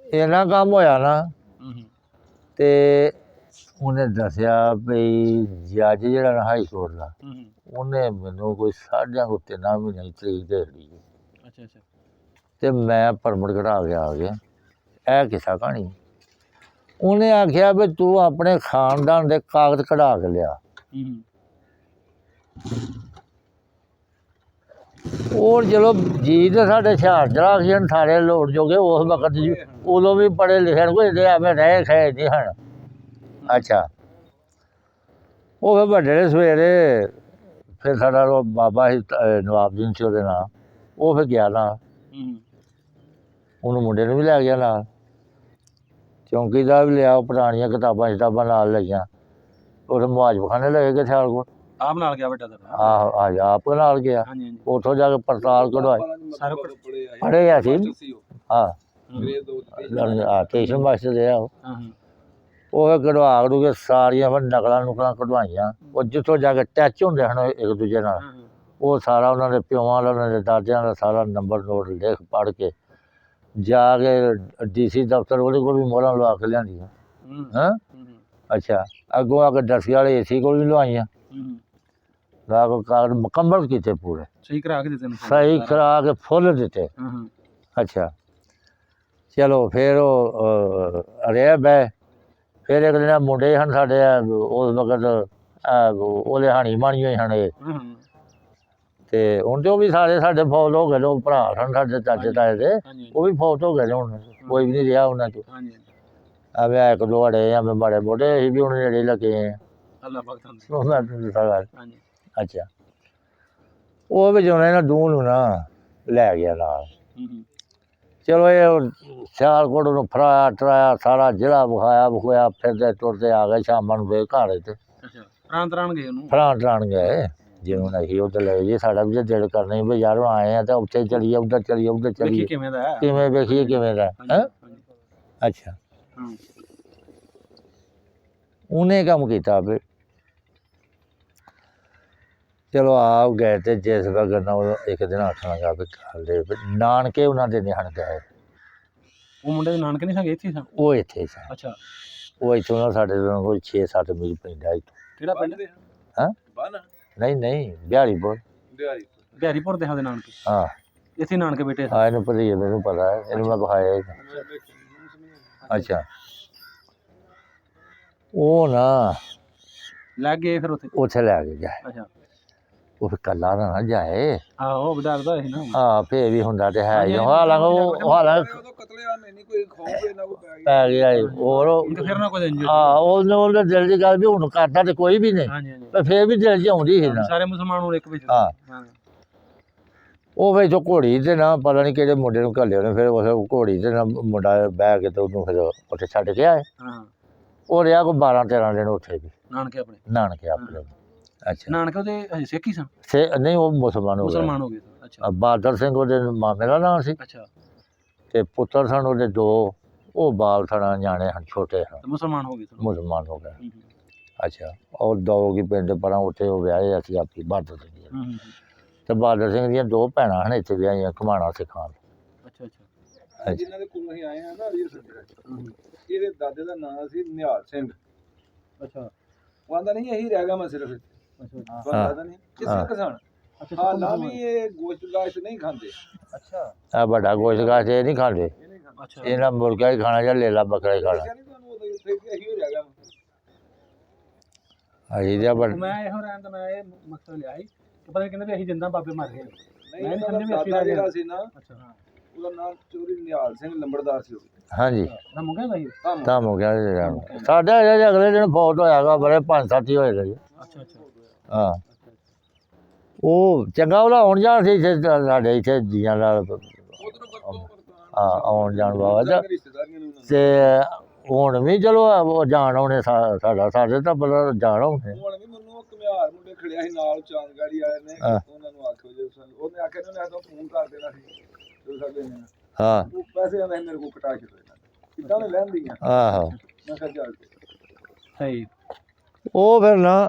ਇੰਨਾ ਕੰਮ ਹੋਇਆ ਨਾ ਤੇ ਉਹਨੇ ਦੱਸਿਆ ਵੀ ਜੱਜ ਜਿਹੜਾ ਨਾ ਹਾਈ ਕੋਰਟ ਦਾ ਉਹਨੇ ਮੈਨੂੰ ਕੋਈ 3.5 ਮਹੀਨੇ ਦੀ ਤਰੀਕ ਦੇ ਲਈ ਅੱਛਾ ਅੱਛਾ ਤੇ ਮੈਂ ਪਰਮਿਟ ਕਢਾ ਕੇ ਆ ਗਿਆ ਇਹ ਕਿੱਸਾ ਕਹਾਣੀ ਉਹਨੇ ਆਖਿਆ ਵੀ ਤੂੰ ਆਪਣੇ ਖਾਨਦਾਨ ਦੇ ਕਾਗਜ਼ ਕਢਾ ਕੇ ਲਿਆ और चलो जी तो साढ़े हथियार चला सारे लोट जोगे उस वक्त उदों भी पढ़े लिखे कोई एवं रहे खाए नहीं हैं अच्छा वो फिर बड़े सवेरे फिर साढ़ा बाबा ही नवाबदीन से वो नाम वो फिर गया ना उन्होंने मुंडे भी लै गया नाल चौंकी का भी लिया पुरानिया किताबां शताबां नाल लईयां उस मुआजब खाने लगे कि हथियार को ਆਪ ਨਾਲ ਗਿਆ ਬੇਟਾ ਤੇਰਾ ਆਹ ਆਪ ਨਾਲ ਗਿਆ ਹਾਂਜੀ ਹਾਂਜੀ ਉੱਥੋਂ ਜਾ ਕੇ ਪੜਤਾਲ ਕਢਵਾਈ ਸਾਰੇ ਪੜ੍ਹੇ ਸੀ ਹਾਂ ਸਟੇਸ਼ਨ ਮਾਸਟਰ ਰਿਹਾ ਉਹ ਕਢਵਾ ਕਢੂ ਕੇ ਸਾਰੀਆਂ ਫਿਰ ਨਕਲਾਂ ਨੁਕਲਾਂ ਕਢਵਾਈਆਂ ਉਹ ਜਿੱਥੋਂ ਜਾ ਕੇ ਟੱਚ ਹੁੰਦੇ ਹਨ ਇੱਕ ਦੂਜੇ ਨਾਲ ਉਹ ਸਾਰਾ ਉਹਨਾਂ ਦੇ ਪਿਓਾਂ ਦਾ ਉਹਨਾਂ ਦੇ ਦਾਦਿਆਂ ਦਾ ਸਾਰਾ ਨੰਬਰ ਨੋਟ ਲਿਖ ਪੜ੍ਹ ਕੇ ਜਾ ਕੇ DC ਦਫ਼ਤਰ ਉਹਦੇ ਕੋਲ ਵੀ ਮੋਹਰਾਂ ਲਵਾ ਕੇ ਲਿਆਂਦੀਆਂ ਹਾਂ ਅੱਛਾ ਅੱਗੋਂ ਆ ਕੇ ਡਸਕੇ ਵਾਲੇ AC ਕੋਲ ਵੀ ਲਵਾਈਆਂ ਕਾਗਜ਼ ਮੁਕੰਮਲ ਕੀਤੇ ਪੂਰੇ ਸਹੀ ਕਰਾ ਕੇ ਦਿੱਤੇ ਸਹੀ ਕਰਾ ਕੇ ਫੁੱਲ ਦਿੱਤੇ ਅੱਛਾ ਚਲੋ ਫਿਰ ਉਹ ਰਿਹਾ ਬੈ ਫਿਰ ਇੱਕ ਦਿਨ ਮੁੰਡੇ ਹਨ ਸਾਡੇ ਉਸ ਵਕਤ ਉਹਦੇ ਹਾਣੀ ਮਾਣੀ ਹੋਏ ਹਨ ਤੇ ਹੁਣ ਤੇ ਉਹ ਵੀ ਸਾਰੇ ਸਾਡੇ ਫੌਜ ਹੋ ਗਏ ਨੇ ਉਹ ਭਰਾ ਸਨ ਸਾਡੇ ਚਾਚੇ ਤਾਏ ਦੇ ਉਹ ਵੀ ਫੌਜ ਹੋ ਗਏ ਨੇ ਹੁਣ ਕੋਈ ਵੀ ਨਹੀਂ ਰਿਹਾ ਉਹਨਾਂ ਚੋਂ ਐਵੇਂ ਇੱਕ ਦੋ ਅੜੇ ਐਵੇਂ ਮਾੜੇ ਮੋਟੇ ਅਸੀਂ ਵੀ ਹੁਣ ਨੇੜੇ ਲੱਗੇ ਹਾਂ ਅੱਲਾਹ ਪਾਕ ਅੱਛਾ ਉਹ ਵੀ ਜਿਉਣੇ ਨਾ ਦੂਹ ਨੂੰ ਨਾ ਲੈ ਗਿਆ ਨਾਲ ਚਲੋ ਇਹ ਸਿਆਲਕੋਟ ਨੂੰ ਫਰਾਇਆ ਟਰਾਇਆ ਸਾਰਾ ਜ਼ਿਲ੍ਹਾ ਵਿਖਾਇਆ ਫਿਰਦੇ ਤੁਰਦੇ ਆ ਗਏ ਸ਼ਾਮਾਂ ਨੂੰ ਵੇ ਘਰ ਤੇ ਫਰਾਂ ਤਰਾਣ ਗਏ ਜਿਵੇਂ ਅਸੀਂ ਉੱਧਰ ਲੈ ਜੀ ਸਾਡਾ ਵੀ ਦਿਲ ਕਰਨਾ ਸੀ ਵੀ ਯਾਰ ਆਏ ਆ ਤਾਂ ਉੱਥੇ ਚਲੀਏ ਉੱਧਰ ਚਲੀਏ ਉੱਧਰ ਚਲੀਏ ਕਿਵੇਂ ਵੇਖੀਏ ਕਿਵੇਂ ਦਾ ਹੈਂ ਅੱਛਾ ਉਹਨੇ ਕੰਮ ਕੀਤਾ ਵੀ ਚਲੋ ਆ ਗਏ ਤੇ ਜਿਸ ਵਕਤ ਨਾ ਇੱਕ ਦਿਨ ਆਖਣ ਲੱਗਾ ਵੀ ਗੱਲ ਦੇ ਨਾਨਕੇ ਉਹਨਾਂ ਦੇ ਨਹੀਂ ਹਨ ਗਏ ਉਹ ਮੁੰਡੇ ਦੇ ਨਾਨਕੇ ਨਹੀਂ ਸੰਗੇ ਇੱਥੇ ਸਨ ਉਹ ਇੱਥੇ ਸਨ ਅੱਛਾ ਉਹ ਇੱਥੋਂ ਨਾ ਸਾਡੇ ਕੋਈ 6-7 ਮੀਲ ਪੈਂਦਾ ਇੱਥੋਂ ਕਿਹੜਾ ਪਿੰਡ ਹਾਂ ਨਹੀਂ ਬਿਹਾਰੀਪੁਰ ਦੇ ਹਾਂ ਦੇ ਨਾਨਕੇ ਹਾਂ ਇੱਥੇ ਨਾਨਕੇ ਬੇਟੇ ਹਾਂ ਇਹਨੂੰ ਪਤਾ ਹੀ ਮੈਨੂੰ ਪਤਾ ਹੈ ਇਹਨੂੰ ਮੈਂ ਵਿਖਾਇਆ ਅੱਛਾ ਉਹ ਨਾ ਲੱਗ ਗਏ ਫਿਰ ਉੱਥੇ ਲੈ ਕੇ ਗਿਆ ਅੱਛਾ ਉਹ ਫਿਰ ਕੱਲਾ ਨਾ ਜਾਏ ਆਹੋ ਡਰਦਾ ਸੀ ਨਾ ਹਾਂ ਫੇਰ ਵੀ ਹੁੰਦਾ ਤੇ ਹੈ ਹੀ ਹਾਲਾਂਕਿ ਪੈ ਗਿਆ ਹੋਰ ਫਿਰ ਨਾ ਕੋਈ ਹਾਂ ਉਹਦੇ ਦਿਲ ਦੀ ਗੱਲ ਵੀ ਹੁਣ ਕਰਦਾ ਤੇ ਕੋਈ ਵੀ ਨਹੀਂ ਪਰ ਫੇਰ ਵੀ ਦਿਲ 'ਚ ਆਉਂਦੀ ਸੀ ਨਾ ਸਾਰੇ ਮੁਸਲਮਾਨ ਹੁਣ ਇੱਕ ਵਿੱਚ ਹਾਂ ਉਹ ਵਿੱਚ ਘੋੜੀ ਤੇ ਨਾ ਪਤਾ ਨਹੀਂ ਕਿਹੜੇ ਮੁੰਡੇ ਨੂੰ ਘੱਲਿਆ ਉਹਨੇ ਫਿਰ ਉਸ ਘੋੜੀ ਤੇ ਨਾ ਮੁੰਡਾ ਬਹਿ ਕੇ ਤੇ ਉਹਨੂੰ ਫਿਰ ਉੱਥੇ ਛੱਡ ਕੇ ਆਏ ਉਹ ਰਿਹਾ ਕੋਈ 12-13 ਦਿਨ ਉੱਥੇ ਵੀ ਨਾਨਕੇ ਆਪਣੇ ਅੱਛਾ ਨਾਨਕੇ ਉਹਦੇ ਹਜੇ ਸਿੱਖ ਹੀ ਸਨ ਨਹੀਂ ਉਹ ਮੁਸਲਮਾਨ ਹੋ ਗਏ ਅੱਛਾ ਬਹਾਦਰ ਸਿੰਘ ਉਹਦੇ ਮਾਮੇ ਦਾ ਨਾਮ ਸੀ ਅੱਛਾ ਤੇ ਪੁੱਤਰ ਸਨ ਉਹਦੇ 2 ਉਹ ਬਾਲ ਸਨ ਨਿਆਣੇ ਹਨ ਛੋਟੇ ਹਨ ਮੁਸਲਮਾਨ ਹੋ ਗਏ ਅੱਛਾ ਉਹ 2 ਕੀ ਪਿੰਡ ਪਰਾਂ ਉੱਥੇ ਉਹ ਵਿਆਹੇ ਅਸੀਂ ਆਪੀ ਬਹਾਦਰ ਸਿੰਘ ਤੇ ਬਹਾਦਰ ਸਿੰਘ ਦੀਆਂ 2 ਭੈਣਾਂ ਹਨ ਇੱਥੇ ਵਿਆਹੀਆਂ ਘੁਮਾਣਾ ਸਿਖਾਉਣ ਅੱਛਾ ਜਿਨ੍ਹਾਂ ਦੇ ਕੋਲ ਅਸੀਂ ਆਏ ਹਾਂ ਨਾ ਇਹਦੇ ਦਾਦੇ ਦਾ ਨਾਮ ਸੀ ਨਿਹਾਲ ਸਿੰਘ ਅੱਛਾ ਉਹ ਆਂਦਾ ਨਹੀਂ ਇਹੀ ਰਹਿ ਗਿਆ ਮੈਂ ਸਿਰਫ ਦਾਦਾ ਨਹੀਂ ਕਿਸੇ ਕਿਸਾਨ ਹਾਲਾਂ ਵੀ ਇਹ ਗੋਸ਼ਤ ਗਾਸ਼ਤ ਨਹੀਂ ਖਾਂਦੇ ਅੱਛਾ ਆ ਵੱਡਾ ਗੋਸ਼ਤ ਗਾਸ਼ਤ ਇਹ ਨਹੀਂ ਖਾਂਦੇ ਅੱਛਾ ਇਹਨਾਂ ਮੁਰਗਾ ਹੀ ਖਾਣਾ ਜਾਂ ਲੇਲਾ ਬੱਕਰਾ ਹੀ ਖਾਣਾ ਇਹਦਾ ਬੜ ਮੈਂ ਇਹੋ ਰਹਿਣ ਦਾ ਮੈਂ ਇਹ ਮਕਸਦ ਲਿਆ ਸੀ ਕਿ ਪਤਾ ਕਹਿੰਦੇ ਵੀ ਅਸੀਂ ਜਿੰਦਾ ਬਾਬੇ ਮਰ ਗਏ ਮੈਂ ਸਮਝੇ ਵੀ ਅਸੀਂ ਜਿਹੜਾ ਸੀ ਨਾ ਅੱਛਾ ਉਹਦਾ ਨਾਮ ਚੋਰੀ ਨਿਹਾਲ ਸਿੰਘ ਲੰਬੜਦਾਰ ਸੀ ਹਾਂਜੀ ਨਾ ਮੁੰਗਾ ਦਾ ਹੀ ਤਾਂ ਹੋ ਗਿਆ ਸਾਡਾ ਅਗਲੇ ਦਿਨ ਫੌਤ ਹੋਇਆਗਾ ਬੜੇ 5-7 ਹੀ ਹੋਏ ਨੇ ਅੱਛਾ ਹਾਂ ਉਹ ਚੰਗਾ ਉਹਦਾ ਆਉਣ ਜਾਣ ਸੀ ਇੱਥੇ ਸਾਡੇ ਇੱਥੇ ਜੀਆਂ ਨਾਲ ਆਉਣ ਜਾਣ ਬਾਬਾ ਰਿਸ਼ਤੇਦਾਰੀਆਂ ਨੂੰ ਤੇ ਹੁਣ ਵੀ ਚਲੋ ਉਹ ਜਾਣ ਆਉਣੇ ਸਾਡਾ ਸਾਡੇ ਤਾਂ ਬੜਾ ਜਾਣ ਆਉਣੇ ਹੁਣ ਵੀ ਮੈਨੂੰ ਉਹ ਘੁਮਿਆਰ ਮੁੰਡੇ ਖੜਿਆ ਸੀ ਨਾਲ ਚਾਂਦਗਾੜੀ ਵਾਲੇ ਨੇ ਉਹਨਾਂ ਨੂੰ ਆਖਿਓ ਜੇ ਉਹਨੇ ਆਖਿਆ ਉਹਨੇ ਤਾਂ ਫੋਨ ਕਰ ਦੇਣਾ ਸੀ ਜੋ ਸਾਡੇ ਨੇ ਹਾਂ ਉਹ ਪੈਸੇ ਆਉਂਦੇ ਮੇਰੇ ਕੋਲ ਕਟਾ ਕੇ ਦੇਣਾ ਕਿੱਦਾਂ ਨੇ ਲੈਂਦੀਆਂ ਆਹੋ ਮੈਂ ਕਿਹਾ ਚੱਲ ਸਹੀ ਉਹ ਫਿਰ ਨਾ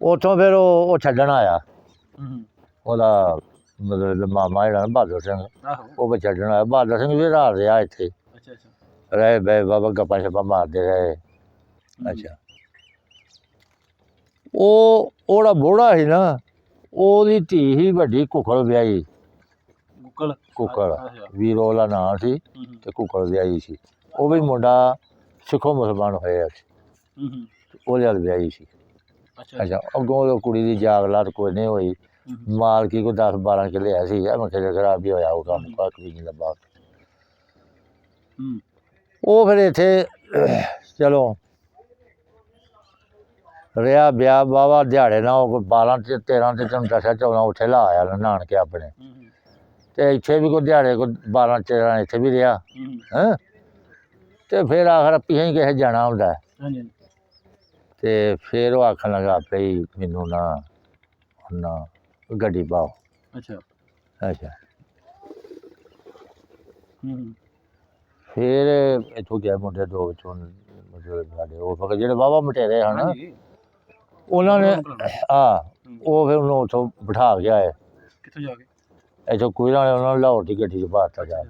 ਉੱਥੋਂ ਫਿਰ ਉਹ ਛੱਡਣ ਆਇਆ ਉਹਦਾ ਮਤਲਬ ਮਾਮਾ ਜਿਹੜਾ ਬਹਾਦਰ ਸਿੰਘ ਆਹੋ ਉਹ ਵੀ ਛੱਡਣ ਆਇਆ ਬਹਾਦਰ ਸਿੰਘ ਵੀ ਰਾਤ ਰਿਹਾ ਇੱਥੇ ਅੱਛਾ ਅੱਛਾ ਰਹੇ ਬੈ ਬਾਬਾ ਗੱਪਾਂ ਛੱਪਾਂ ਮਾਰਦੇ ਰਹੇ ਅੱਛਾ ਉਹਦਾ ਬੋੜਾ ਸੀ ਨਾ ਉਹਦੀ ਧੀ ਹੀ ਵੱਡੀ ਕੁੱਕੜ ਵਿਆਹੀ ਕੁੱਕੜ ਵੀਰੋ ਦਾ ਨਾਂ ਸੀ ਤੇ ਕੁੱਕੜ ਵਿਆਹੀ ਸੀ ਉਹ ਵੀ ਮੁੰਡਾ ਸਿੱਖੋ ਮੁਸਲਮਾਨ ਹੋਇਆ ਸੀ ਉਹਦੇ ਨਾਲ ਵਿਆਹੀ ਸੀ ਅੱਛਾ ਅੱਗੋਂ ਉਹ ਕੁੜੀ ਦੀ ਜਾਗਲਾਤ ਕੋਈ ਨਹੀਂ ਹੋਈ ਮਾਲਕੀ ਕੋਈ 10-12 ਕਿੱਲੇ ਐ ਸੀ ਮੈਂ ਕਿਹਾ ਖਰਾਬ ਵੀ ਹੋਇਆ ਉਹ ਕੰਮ ਕੱਖ ਵੀ ਨਹੀਂ ਲੱਭਾ ਉਹ ਫਿਰ ਇੱਥੇ ਚਲੋ ਰਿਹਾ ਵਿਆਹ ਵਾਹਵਾ ਦਿਹਾੜੇ ਨਾਲ ਉਹ 12 ਤੇ 13 ਤੇ ਤੈਨੂੰ ਦੱਸਿਆ 14 ਉੱਥੇ ਲਾ ਆਇਆ ਨਾਨਕੇ ਆਪਣੇ ਤੇ ਇੱਥੇ ਵੀ ਕੋਈ ਦਿਹਾੜੇ ਕੋਈ 12-13 ਇੱਥੇ ਵੀ ਰਿਹਾ ਹੈਂ ਤੇ ਫਿਰ ਆਖਰ ਪਿਛੇ ਕਿਸੇ ਜਾਣਾ ਹੁੰਦਾ ਤੇ ਫਿਰ ਉਹ ਆਖਣ ਲੱਗਾ ਪਈ ਮੈਨੂੰ ਨਾ ਗੱਡੀ ਪਾਓ ਅੱਛਾ ਅੱਛਾ ਫਿਰ ਇੱਥੋਂ ਗਿਆ ਮੁੰਡੇ ਦੋ ਵਿੱਚੋਂ ਮਤਲਬ ਸਾਡੇ ਉਹ ਫਕਰ ਜਿਹੜੇ ਵਾਹਵਾ ਮਟੇਰੇ ਹਨ ਉਹਨਾਂ ਨੇ ਉਹ ਫਿਰ ਉਹਨੂੰ ਉੱਥੋਂ ਬਿਠਾ ਕੇ ਆਏ ਕਿੱਥੋਂ ਜਾ ਕੇ ਇੱਥੋਂ ਕੋਈ ਨਾਲ ਉਹਨਾਂ ਨੂੰ ਲਾਹੌਰ ਦੀ ਗੱਡੀ 'ਚ ਪਾਤਾ ਜਾ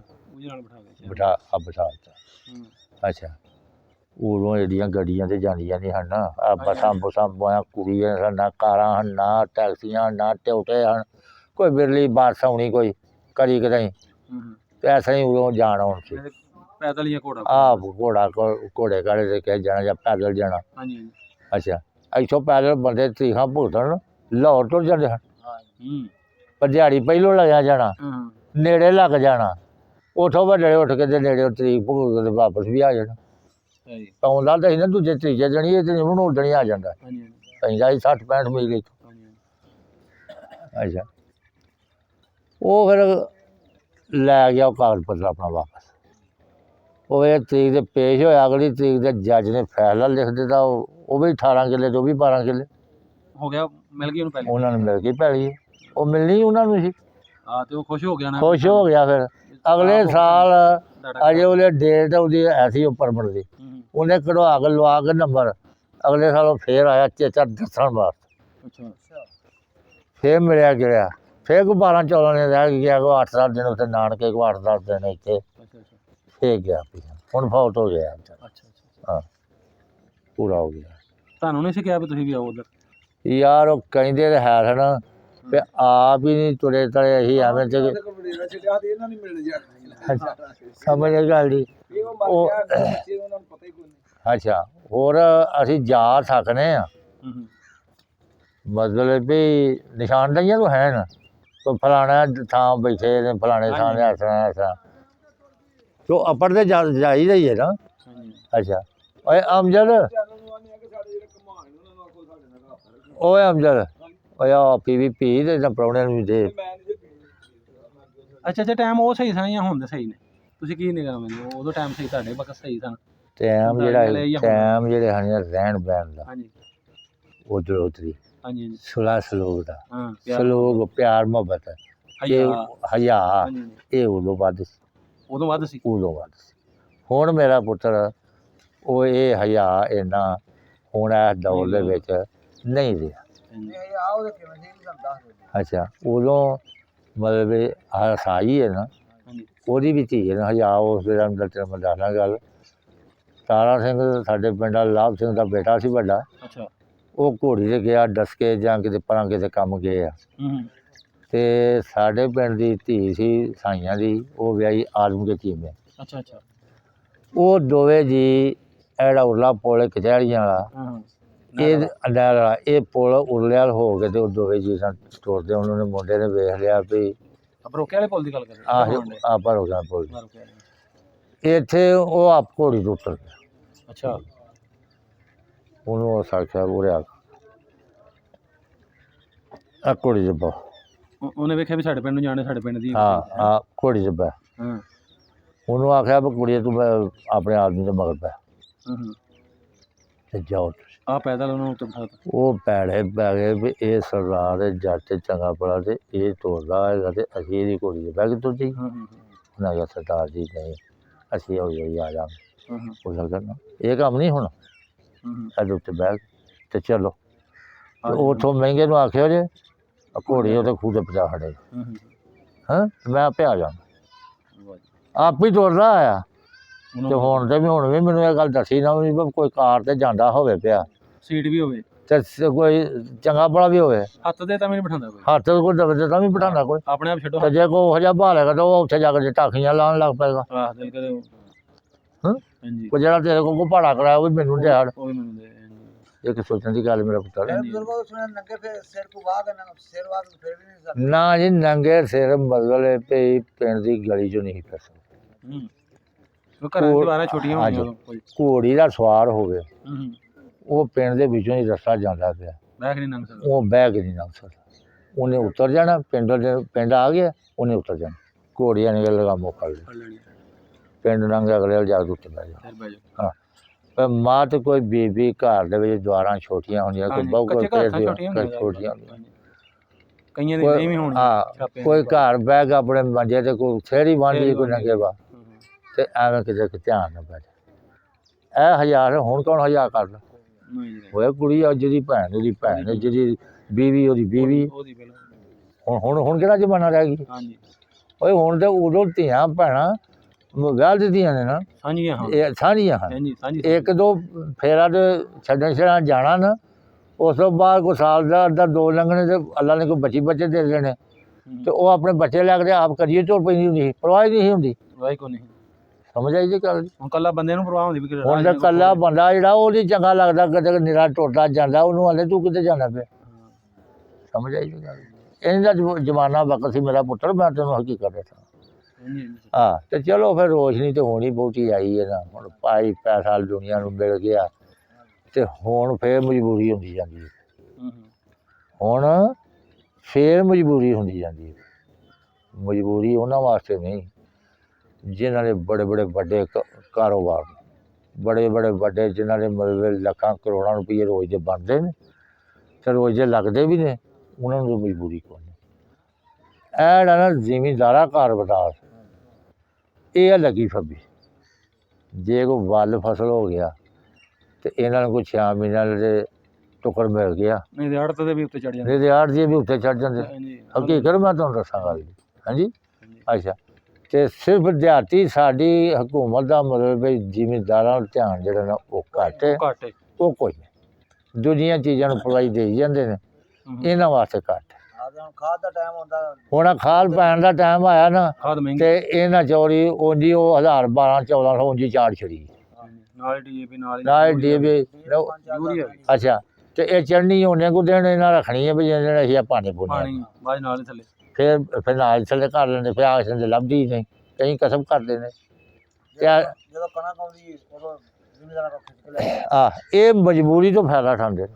ਬਿਠਾ ਦਿੱਤਾ ਅੱਛਾ ਉਦੋਂ ਜਿਹੜੀਆਂ ਗੱਡੀਆਂ 'ਤੇ ਜਾਂਦੀਆਂ ਨਹੀਂ ਹਨ ਆ ਬੱਸਾਂ ਬੁੱਸਾਂ ਕੁੜੀਆਂ ਹਨ ਨਾ ਕਾਰਾਂ ਹਨ ਨਾ ਟੈਕਸੀਆਂ ਨਾ ਟਿਊਟੇ ਹਨ ਕੋਈ ਬਿਰਲੀ ਬੱਸ ਆਉਣੀ ਕੋਈ ਕਦੀ ਕਦਾਈ ਤੇ ਐਸਾ ਹੀ ਉਦੋਂ ਜਾਣ ਆਉਣ ਸੀ ਪੈਦਲ ਜਾਂ ਘੋੜੇ ਕਾੜੇ 'ਤੇ ਕਹਿ ਜਾਣਾ ਜਾਂ ਪੈਦਲ ਜਾਣਾ ਅੱਛਾ ਇੱਥੋਂ ਪੈਦਲ ਬੰਦੇ ਤਰੀਖਾਂ ਭੁਗਤਣ ਲਾਹੌਰ ਤੁਰ ਜਾਂਦੇ ਹਨ ਪਰ ਦਿਹਾੜੀ ਪਹਿਲੋਂ ਲੱਗਿਆ ਜਾਣਾ ਨੇੜੇ ਲੱਗ ਜਾਣਾ ਉੱਥੋਂ ਵੱਡੇ ਉੱਠ ਕੇ ਤੇ ਨੇੜੇ ਤਰੀਕ ਭੁਗਤ ਕੇ ਵਾਪਸ ਵੀ ਆ ਜਾਣਾ ਆਉਂਦਾ ਤਾਂ ਸੀ ਨਾ ਦੂਜੇ ਤੀਜੇ ਦਿਨ ਇਹ ਤੇ ਹੁਣ ਉਦਣ ਹੀ ਆ ਜਾਂਦਾ ਪੈਂਦਾ ਸੀ 60-65 ਮੀਲ ਇੱਥੋਂ ਅੱਛਾ ਉਹ ਫਿਰ ਲੈ ਗਿਆ ਉਹ ਕਾਗਜ਼ ਪੱਤਰ ਆਪਣਾ ਵਾਪਸ ਉਹ ਇਹ ਤਰੀਕ 'ਤੇ ਪੇਸ਼ ਹੋਇਆ ਅਗਲੀ ਤਰੀਕ ਦੇ ਜੱਜ ਨੇ ਫੈਸਲਾ ਲਿਖ ਦਿੱਤਾ ਉਹ ਵੀ 18 ਕਿੱਲੇ ਤੋਂ ਵੀ 12 ਕਿੱਲੇ ਹੋ ਗਿਆ ਮਿਲ ਗਈ ਉਹਨੂੰ ਪਹਿਲੇ ਉਹਨਾਂ ਨੂੰ ਮਿਲ ਗਈ ਪੈਲੀ ਉਹ ਮਿਲਣੀ ਉਹਨਾਂ ਨੂੰ ਸੀ ਤੇ ਉਹ ਖੁਸ਼ ਹੋ ਗਿਆ ਨਾ ਖੁਸ਼ ਹੋ ਗਿਆ ਫਿਰ ਅਗਲੇ ਸਾਲ ਅਜੇ ਉਹਦੇ ਡੇਟ ਉਹਦੀ ਐਸੀ ਉੱਪਰ ਬਣਦੀ ਉਹਨੇ ਕਢਵਾ ਕੇ ਲਵਾ ਕੇ ਨੰਬਰ ਅਗਲੇ ਸਾਲ ਉਹ ਫੇਰ ਆਇਆ ਚੇਚਾ ਦੱਸਣ ਵਾਸਤੇ ਫੇਰ ਮਿਲਿਆ ਗਿਆ ਫੇਰ ਕੋਈ 12-14 ਦਿਨ ਰਹਿ ਗਿਆ ਕੋਈ 8-10 ਦਿਨ ਉੱਥੇ ਨਾਨਕੇ ਕੋਈ 8-10 ਦਿਨ ਇੱਥੇ ਫੇਰ ਗਿਆ ਹੁਣ ਫੌਤ ਹੋ ਗਿਆ ਹਾਂ ਪੂਰਾ ਹੋ ਗਿਆ ਤੁਹਾਨੂੰ ਨਹੀਂ ਸੀ ਕਿਹਾ ਵੀ ਤੁਸੀਂ ਵੀ ਆਓ ਉਧਰ ਯਾਰ ਉਹ ਕਹਿੰਦੇ ਤਾਂ ਹੈ ਸਨ ਵੀ ਆਪ ਹੀ ਨਹੀਂ ਤੁਰੇ ਤਲੇ ਅਸੀਂ ਐਵੇਂ ਤੇ ਸਮਝ ਗੱਲ ਦੀ ਉਹ ਅੱਛਾ ਹੋਰ ਅਸੀਂ ਜਾ ਸਕਦੇ ਹਾਂ ਮਤਲਬ ਵੀ ਨਿਸ਼ਾਨਦੇਹੀਆਂ ਤਾਂ ਹੈ ਨਾ ਕੋਈ ਫਲਾਣਾ ਥਾਂ ਬੈਠੇ ਨੇ ਫਲਾਣੇ ਥਾਂ ਨੇ ਐਸਾ ਤੋ ਅਪਰ ਤੇ ਜਾਈਦਾ ਹੀ ਹੈ ਨਾ ਅੱਛਾ ਓਏ ਅਮਜਦ ਓਏ ਅਮਜਦ ਓਏ ਆ ਪੀਵੀਪੀ ਤੇ ਪ੍ਰਾਹੁਣਿਆਂ ਨੂੰ ਵੀ ਦੇ ਅੱਛਾ ਟਾਈਮ ਉਹ ਸਹੀ ਸਨ ਜਾਂ ਹੁਣ ਦੇ ਸਹੀ ਨੇ ਤੁਸੀਂ ਕੀ ਨਿਗਾਹ ਮੈਨੂੰ ਉਦੋਂ ਟਾਈਮ ਸਹੀ ਤੁਹਾਡੇ ਬਕ ਸਹੀ ਸਨ ਟਾਈਮ ਜਿਹੜੇ ਹਨ ਰਹਿਣ ਬਹਿਣ ਦਾ ਉਧਰ ਉਧਰੀ ਸੁਲਾ ਸਲੋਕ ਦਾ ਸਲੋਕ ਪਿਆਰ ਮੁਹੱਬਤ ਹਯਾ ਇਹ ਉਦੋਂ ਵੱਧ ਸੀ ਹੁਣ ਮੇਰਾ ਪੁੱਤਰ ਉਹ ਇਹ ਹਯਾ ਇੰਨਾ ਹੁਣ ਇਸ ਦੌਰ ਦੇ ਵਿੱਚ ਨਹੀਂ ਰਿਹਾ ਅੱਛਾ ਉਦੋਂ ਮਤਲਬ ਹਸਾਈ ਹੈ ਨਾ ਉਹਦੀ ਵੀ ਧੀ ਹੈ ਨਾ ਹਯਾ ਉਸ ਦੇ ਅੰਦਰ ਤੇ ਮੈਂ ਦੱਸਣਾ ਗੱਲ ਤਾਰਾ ਸਿੰਘ ਸਾਡੇ ਪਿੰਡ ਦਾ ਲਾਭ ਸਿੰਘ ਦਾ ਬੇਟਾ ਸੀ ਵੱਡਾ ਉਹ ਘੋੜੀ 'ਤੇ ਗਿਆ ਡਸਕੇ ਜਾਂ ਕਿਤੇ ਪਰਾਂ ਕਿਤੇ ਕੰਮ ਗਏ ਆ ਅਤੇ ਸਾਡੇ ਪਿੰਡ ਦੀ ਧੀ ਸੀ ਸਾਈਆਂ ਦੀ ਉਹ ਵਿਆਹੀ ਆਲਮ ਕੇ ਚੀਮੇ ਉਹ ਦੋਵੇਂ ਜੀ ਜਿਹੜਾ ਉਰਲਾ ਪੁਲ ਕਚਹਿਰੀਆਂ ਵਾਲਾ ਇਹ ਪੁਲ ਉਰਲਿਆਲ ਹੋ ਕੇ ਤੇ ਉਹ ਦੋਵੇਂ ਜੀ ਤੁਰਦੇ ਉਹਨਾਂ ਨੇ ਮੁੰਡੇ ਨੇ ਵੇਖ ਲਿਆ ਵੀ ਭਰੋਕੇ ਵਾਲੇ ਪੁਲ ਦੀ ਗੱਲ ਕਰਦੇ ਆਹ ਭਰੋਕੇ ਪੁਲ ਇੱਥੇ ਉਹ ਆਪ ਘੋੜੀ ਤੋਂ ਉਤਰ ਗਿਆ ਉਹਨੂੰ ਉਸ ਆਖਿਆ ਉਰੇ ਆ ਘੋੜੀ ਜੱਬਾ। ਉਹਨੇ ਵੇਖਿਆ ਵੀ ਸਾਡੇ ਪਿੰਡ ਨੂੰ ਜਾਣੇ, ਸਾਡੇ ਪਿੰਡ ਦੀ ਹਾਂ ਘੋੜੀ ਜੱਬਾ। ਹਾਂ ਉਹਨੂੰ ਆਖਿਆ ਵੀ ਕੁੜੀਏ ਤੂੰ ਆਪਣੇ ਆਦਮੀ ਦੇ ਮਗਰ ਪੈ ਤੇ ਜਾਓ ਤੁਸੀਂ। ਆ ਪੈਦਲ ਉਹਨੂੰ ਉੱਤੇ ਬਿਠਾਤਾ। ਉਹ ਪੈੜੇ ਪੈ ਗਏ ਵੀ ਇਹ ਸਰਦਾਰ ਦੇ ਜੱਟ ਚੰਗਾ ਭਲਾ ਤੇ ਇਹ ਤੋਰਦਾ ਹੈਗਾ ਤੇ ਅਸੀਂ ਇਹਦੀ ਘੋੜੀ 'ਤੇ ਬਹਿ ਕੇ ਤੁਰ ਜਾਈਏ। ਉਹਨਾਂ ਕਿਹਾ ਸਰਦਾਰ ਜੀ ਨਹੀਂ, ਅਸੀਂ ਹੋ ਜਾਈ ਆ ਜਾਵਾਂਗੇ। ਉਹ ਲੱਗਦਾ ਇਹ ਕੰਮ ਨਹੀਂ ਹੋਣਾ, ਸਾਡੇ ਉੱਤੇ ਬਹਿ ਤੇ ਚਲੋ। ਉੱਥੋਂ ਮਹਿੰਗੇ ਨੂੰ ਆਖਿਓ ਜੇ ਘੋੜੀ ਉਹਦੇ ਖੂਹ 'ਤੇ ਪਹੁੰਚਾ ਖੜੇ। ਹਾਂ ਮੈਂ ਆਪੇ ਆ ਜਾਵਾਂ, ਆਪ ਹੀ ਤੁਰਦਾ ਆਇਆ। ਤੇ ਹੁਣ ਵੀ ਮੈਨੂੰ ਇਹ ਗੱਲ ਦੱਸੀ ਨਾ ਵੀ ਕੋਈ ਕਾਰ ਤੇ ਜਾਂਦਾ ਹੋਵੇ ਪਿਆ, ਸੀਟ ਵੀ ਹੋਵੇ ਤੇ ਕੋਈ ਚੰਗਾ ਭਲਾ ਵੀ ਹੋਵੇ, ਹੱਥ ਦੇ ਤਾਂ ਵੀ ਨਹੀਂ ਬਿਠਾਉਂਦਾ ਕੋਈ, ਹੱਥ ਕੋਈ ਦਬੇ ਤਾਂ ਵੀ ਬਿਠਾਉਂਦਾ ਕੋਈ। ਆਪਣੇ ਆਪ ਛੱਡੋ ਤੇ ਜੇ ਕੋਈ ਉਹੋ ਜਿਹਾ ਭਾਲੇਗਾ ਤਾਂ ਉਹ ਉੱਥੇ ਜਾ ਕੇ ਟਾਕੀਆਂ ਲਾਉਣ ਲੱਗ ਪਏਗਾ। ਆਹ ਦਿਲ ਕਰੇ ਹਾਂ ਹਾਂਜੀ, ਕੋਈ ਜਿਹੜਾ ਤੇਰੇ ਕੋਲ ਭਾੜਾ ਕਰਾਇਆ ਉਹ ਵੀ ਮੈਨੂੰ ਦਿਹਾੜ। ਉਹ ਵੀ ਮੈਨੂੰ ਦੇ ਇੱਕ ਸੋਚਣ ਦੀ ਗੱਲ ਮੇਰਾ ਪੁੱਤਰ। ਨਾ ਜੀ ਨੰਗੇ ਸਿਰ ਮਤਲਬ ਵੀ ਪਿੰਡ ਦੀ ਗਲੀ 'ਚੋਂ ਨਹੀਂ ਫਿਰ ਸਕਦਾ। ਘਰਾਂ ਦੀ ਦੀਵਾਰਾਂ ਛੋਟੀਆਂ ਹੋਣੀਆਂ ਕੋਈ ਘੋੜੀ ਦਾ ਸਵਾਰ ਹੋਵੇ ਉਹ ਪਿੰਡ ਦੇ ਵਿੱਚੋਂ ਹੀ ਰਸਤਾ ਜਾਂਦਾ ਪਿਆ, ਬੈਠ ਨਹੀਂ ਲੰਘ ਸਕਦਾ, ਉਹ ਬਹਿ ਕੇ ਨਹੀਂ ਲੰਘ ਸਕਦਾ। ਉਹਨੇ ਉਤਰ ਜਾਣਾ, ਪਿੰਡ ਆ ਗਿਆ ਉਹਨੇ ਉਤਰ ਜਾਣਾ, ਘੋੜੀਆਂ ਨੇ ਲਗਾਮੋ ਫੜ ਲੈਣੀ, ਪਿੰਡ ਲੰਘ ਅਗਲੇ ਜਾ ਕੇ ਉੱਤੇ ਬਹਿ ਜਾ। ਹਾਂ ਪਰ ਮਾਂ ਤੇ ਕੋਈ ਬੀਬੀ ਘਰ ਦੇ ਵਿੱਚ ਦੁਆਰਾਂ ਛੋਟੀਆਂ ਹੁੰਦੀਆਂ, ਕੋਈ ਬਹੁ ਛੋਟੀਆਂ ਹੁੰਦੀਆਂ, ਕਈਆਂ ਦੀ ਨਹੀਂ ਵੀ ਹੋਣੀ। ਹਾਂ ਕੋਈ ਘਰ ਬਹਿ ਕੇ ਆਪਣੇ ਮੰਜੇ ਤੇ ਕੋਈ ਥੇੜੀ ਬਾਂਝੀ ਕੋਈ ਨੰਗੇ ਵਾ ਤੇ ਐਵੇਂ ਕਿਤੇ ਧਿਆਨ ਨਾ ਪੈ ਜਾਏ। ਇਹ ਹਜ਼ਾਰ ਹੁਣ ਕੌਣ ਹਜ਼ਾਰ ਕਰਦਾ ਹੋਇਆ? ਕੁੜੀ ਅੱਜ ਦੀ ਭੈਣ ਉਹਦੀ ਭੈਣ, ਜਿਹਦੀ ਬੀਵੀ ਉਹਦੀ ਬੀਵੀ। ਹੁਣ ਕਿਹੜਾ ਜ਼ਮਾਨਾ ਰਹਿ ਗਿਆ? ਓਏ ਹੁਣ ਤੇ ਉਦੋਂ ਧੀਆਂ ਭੈਣਾਂ ਵਿਆਹ ਦਿੱਤੀਆਂ ਨੇ ਨਾ, ਇਹ ਸਾਂਝੀਆਂ ਹਨ। ਇੱਕ ਦੋ ਫੇਰਾ ਤੇ ਛੱਡਣ ਜਾਣਾ ਨਾ, ਉਸ ਤੋਂ ਬਾਅਦ ਕੋਈ ਸਾਲ ਦਾ ਅੱਧਾ ਦੋ ਲੰਘਣੇ ਤੇ ਅੱਲਾ ਨੇ ਕੋਈ ਬੱਚੇ ਦੇ ਦੇਣੇ ਤੇ ਉਹ ਆਪਣੇ ਬੱਚੇ ਲੈ ਕੇ ਆਪ ਕਰੀਏ ਤੁਰ ਪੈਂਦੀ ਹੁੰਦੀ ਸੀ, ਪਰਵਾਹ ਨਹੀਂ ਹੁੰਦੀ। ਸਮਝ ਆਈ ਜੀ ਗੱਲ? ਹੁਣ ਕੱਲਾ ਬੰਦੇ ਨੂੰ ਪਰਵਾਹ ਹੁੰਦੀ ਵੀ ਹੁਣ ਤਾਂ ਕੱਲਾ ਬੰਦਾ ਜਿਹੜਾ ਉਹ ਨਹੀਂ ਚੰਗਾ ਲੱਗਦਾ, ਕਦੇ ਨਿਰਾ ਟੁੱਟਦਾ ਜਾਂਦਾ, ਉਹਨੂੰ ਹਾਲੇ ਤੂੰ ਕਿਤੇ ਜਾਣਾ ਪਿਆ। ਸਮਝ ਆਈ ਜੀ ਗੱਲ? ਇਹਦਾ ਜ਼ਮਾਨਾ ਵਕਤ ਸੀ ਮੇਰਾ ਪੁੱਤਰ, ਮੈਂ ਤੈਨੂੰ ਹਕੀਕਤ ਦੱਸਾਂ। ਹਾਂ ਤੇ ਚਲੋ ਫਿਰ ਰੋਸ਼ਨੀ ਤੇ ਹੋਣੀ ਬਹੁਤੀ ਆਈ ਹੈ ਨਾ, ਹੁਣ ਭਾਈ ਪੈਸਾ ਦੁਨੀਆ ਨੂੰ ਮਿਲ ਗਿਆ ਤੇ ਹੁਣ ਫੇਰ ਮਜਬੂਰੀ ਹੁੰਦੀ ਜਾਂਦੀ ਹੈ। ਹੁਣ ਫੇਰ ਮਜਬੂਰੀ ਹੁੰਦੀ ਜਾਂਦੀ ਹੈ। ਮਜਬੂਰੀ ਉਹਨਾਂ ਵਾਸਤੇ ਨਹੀਂ ਜਿਨ੍ਹਾਂ ਦੇ ਬੜੇ ਵੱਡੇ ਕਾਰੋਬਾਰ, ਬੜੇ ਵੱਡੇ ਜਿਨ੍ਹਾਂ ਦੇ ਮਤਲਬ ਲੱਖਾਂ ਕਰੋੜਾਂ ਰੁਪਈਏ ਰੋਜ਼ ਦੇ ਬਣਦੇ ਨੇ ਤੇ ਰੋਜ਼ ਦੇ ਲੱਗਦੇ ਵੀ ਨੇ, ਉਹਨਾਂ ਨੂੰ ਮਜਬੂਰੀ ਕੋਈ ਨਹੀਂ। ਇਹ ਜਿਹੜਾ ਨਾ ਜ਼ਿਮੀਂਦਾਰਾਂ ਘਰ ਬਤਾਸ ਇਹ ਲੱਗੀ ਫੱਬੀ। ਜੇ ਕੋਈ ਵੱਲ ਫਸਲ ਹੋ ਗਿਆ ਤੇ ਇਹਨਾਂ ਨੂੰ ਕੋਈ 6 ਮਹੀਨਿਆਂ ਦੇ ਟੁਕੜ ਮਿਲ ਗਿਆ, ਨਹੀਂ ਤੇ ਆੜਤ ਦੇ ਵੀ ਉੱਤੇ ਚੜ ਜਾਂਦੇ, ਨਹੀਂ ਤੇ ਆੜ ਦੀ ਵੀ ਉੱਤੇ ਚੜ ਜਾਂਦੇ। ਹਕੀਕਤ ਮੈਂ ਤੁਹਾਨੂੰ ਦੱਸਾਂ ਗੱਲ ਜੀ। ਹਾਂਜੀ ਅੱਛਾ ਤੇ ਸਿਰਫ ਦਿਹਾਤੀ ਸਾਡੀ ਹਕੂਮਤ ਦਾ ਮਤਲਬ ਵੀ ਜ਼ਿਮੀਂਦਾਰਾਂ ਨੂੰ ਧਿਆਨ ਜਿਹੜਾ ਨਾ ਉਹ ਘੱਟ ਹੈ, ਉਹ ਕੋਈ ਨਹੀਂ। ਦੂਜੀਆਂ ਚੀਜ਼ਾਂ ਨੂੰ ਪਰਵਾਹੀ ਦੇਈ ਜਾਂਦੇ ਨੇ, ਇਹਨਾਂ ਵਾਸਤੇ ਘੱਟ। ਖਾਦ ਦਾ ਟਾਈਮ ਹੁੰਦਾ, ਹੁਣ ਖਾਦ ਪੈਣ ਦਾ ਟਾਈਮ ਆਇਆ ਨਾ ਤੇ ਇਹਨਾਂ ਚੋਰੀ ਉਂਝੀ ਉਹ 1000-1200-1400 ਉਂਝੀ ਚਾੜ ਛੜੀ ਨਾਲ DAP। ਅੱਛਾ ਤੇ ਇਹ ਚੜਨੀ ਉਹਨੇ ਕੋ ਦੇਣ ਇਹਨਾਂ ਰੱਖਣੀ ਹੈ ਵੀ ਜਿਹੜਾ ਅਸੀਂ ਪਾਣੀ ਪੂਣੀ ਫਿਰ ਨਾਲ ਥੱਲੇ ਕਰ ਲੈਂਦੇ, ਫਿਰ ਆਖਦੇ ਦੇ ਲੱਭਦੀ ਨਹੀਂ, ਕਈ ਕਸਮ ਕਰਦੇ ਨੇ। ਜਦੋਂ ਕਣਕ ਆਉਂਦੀ ਉਦੋਂ ਜ਼ਿਮੀਂਦਾਰਾਂ ਕੋਲ ਖਿੱਚ ਕੇ ਲੈ ਇਹ ਮਜਬੂਰੀ ਤੋਂ ਫਾਇਦਾ ਉਠਾਉਂਦੇ ਨੇ।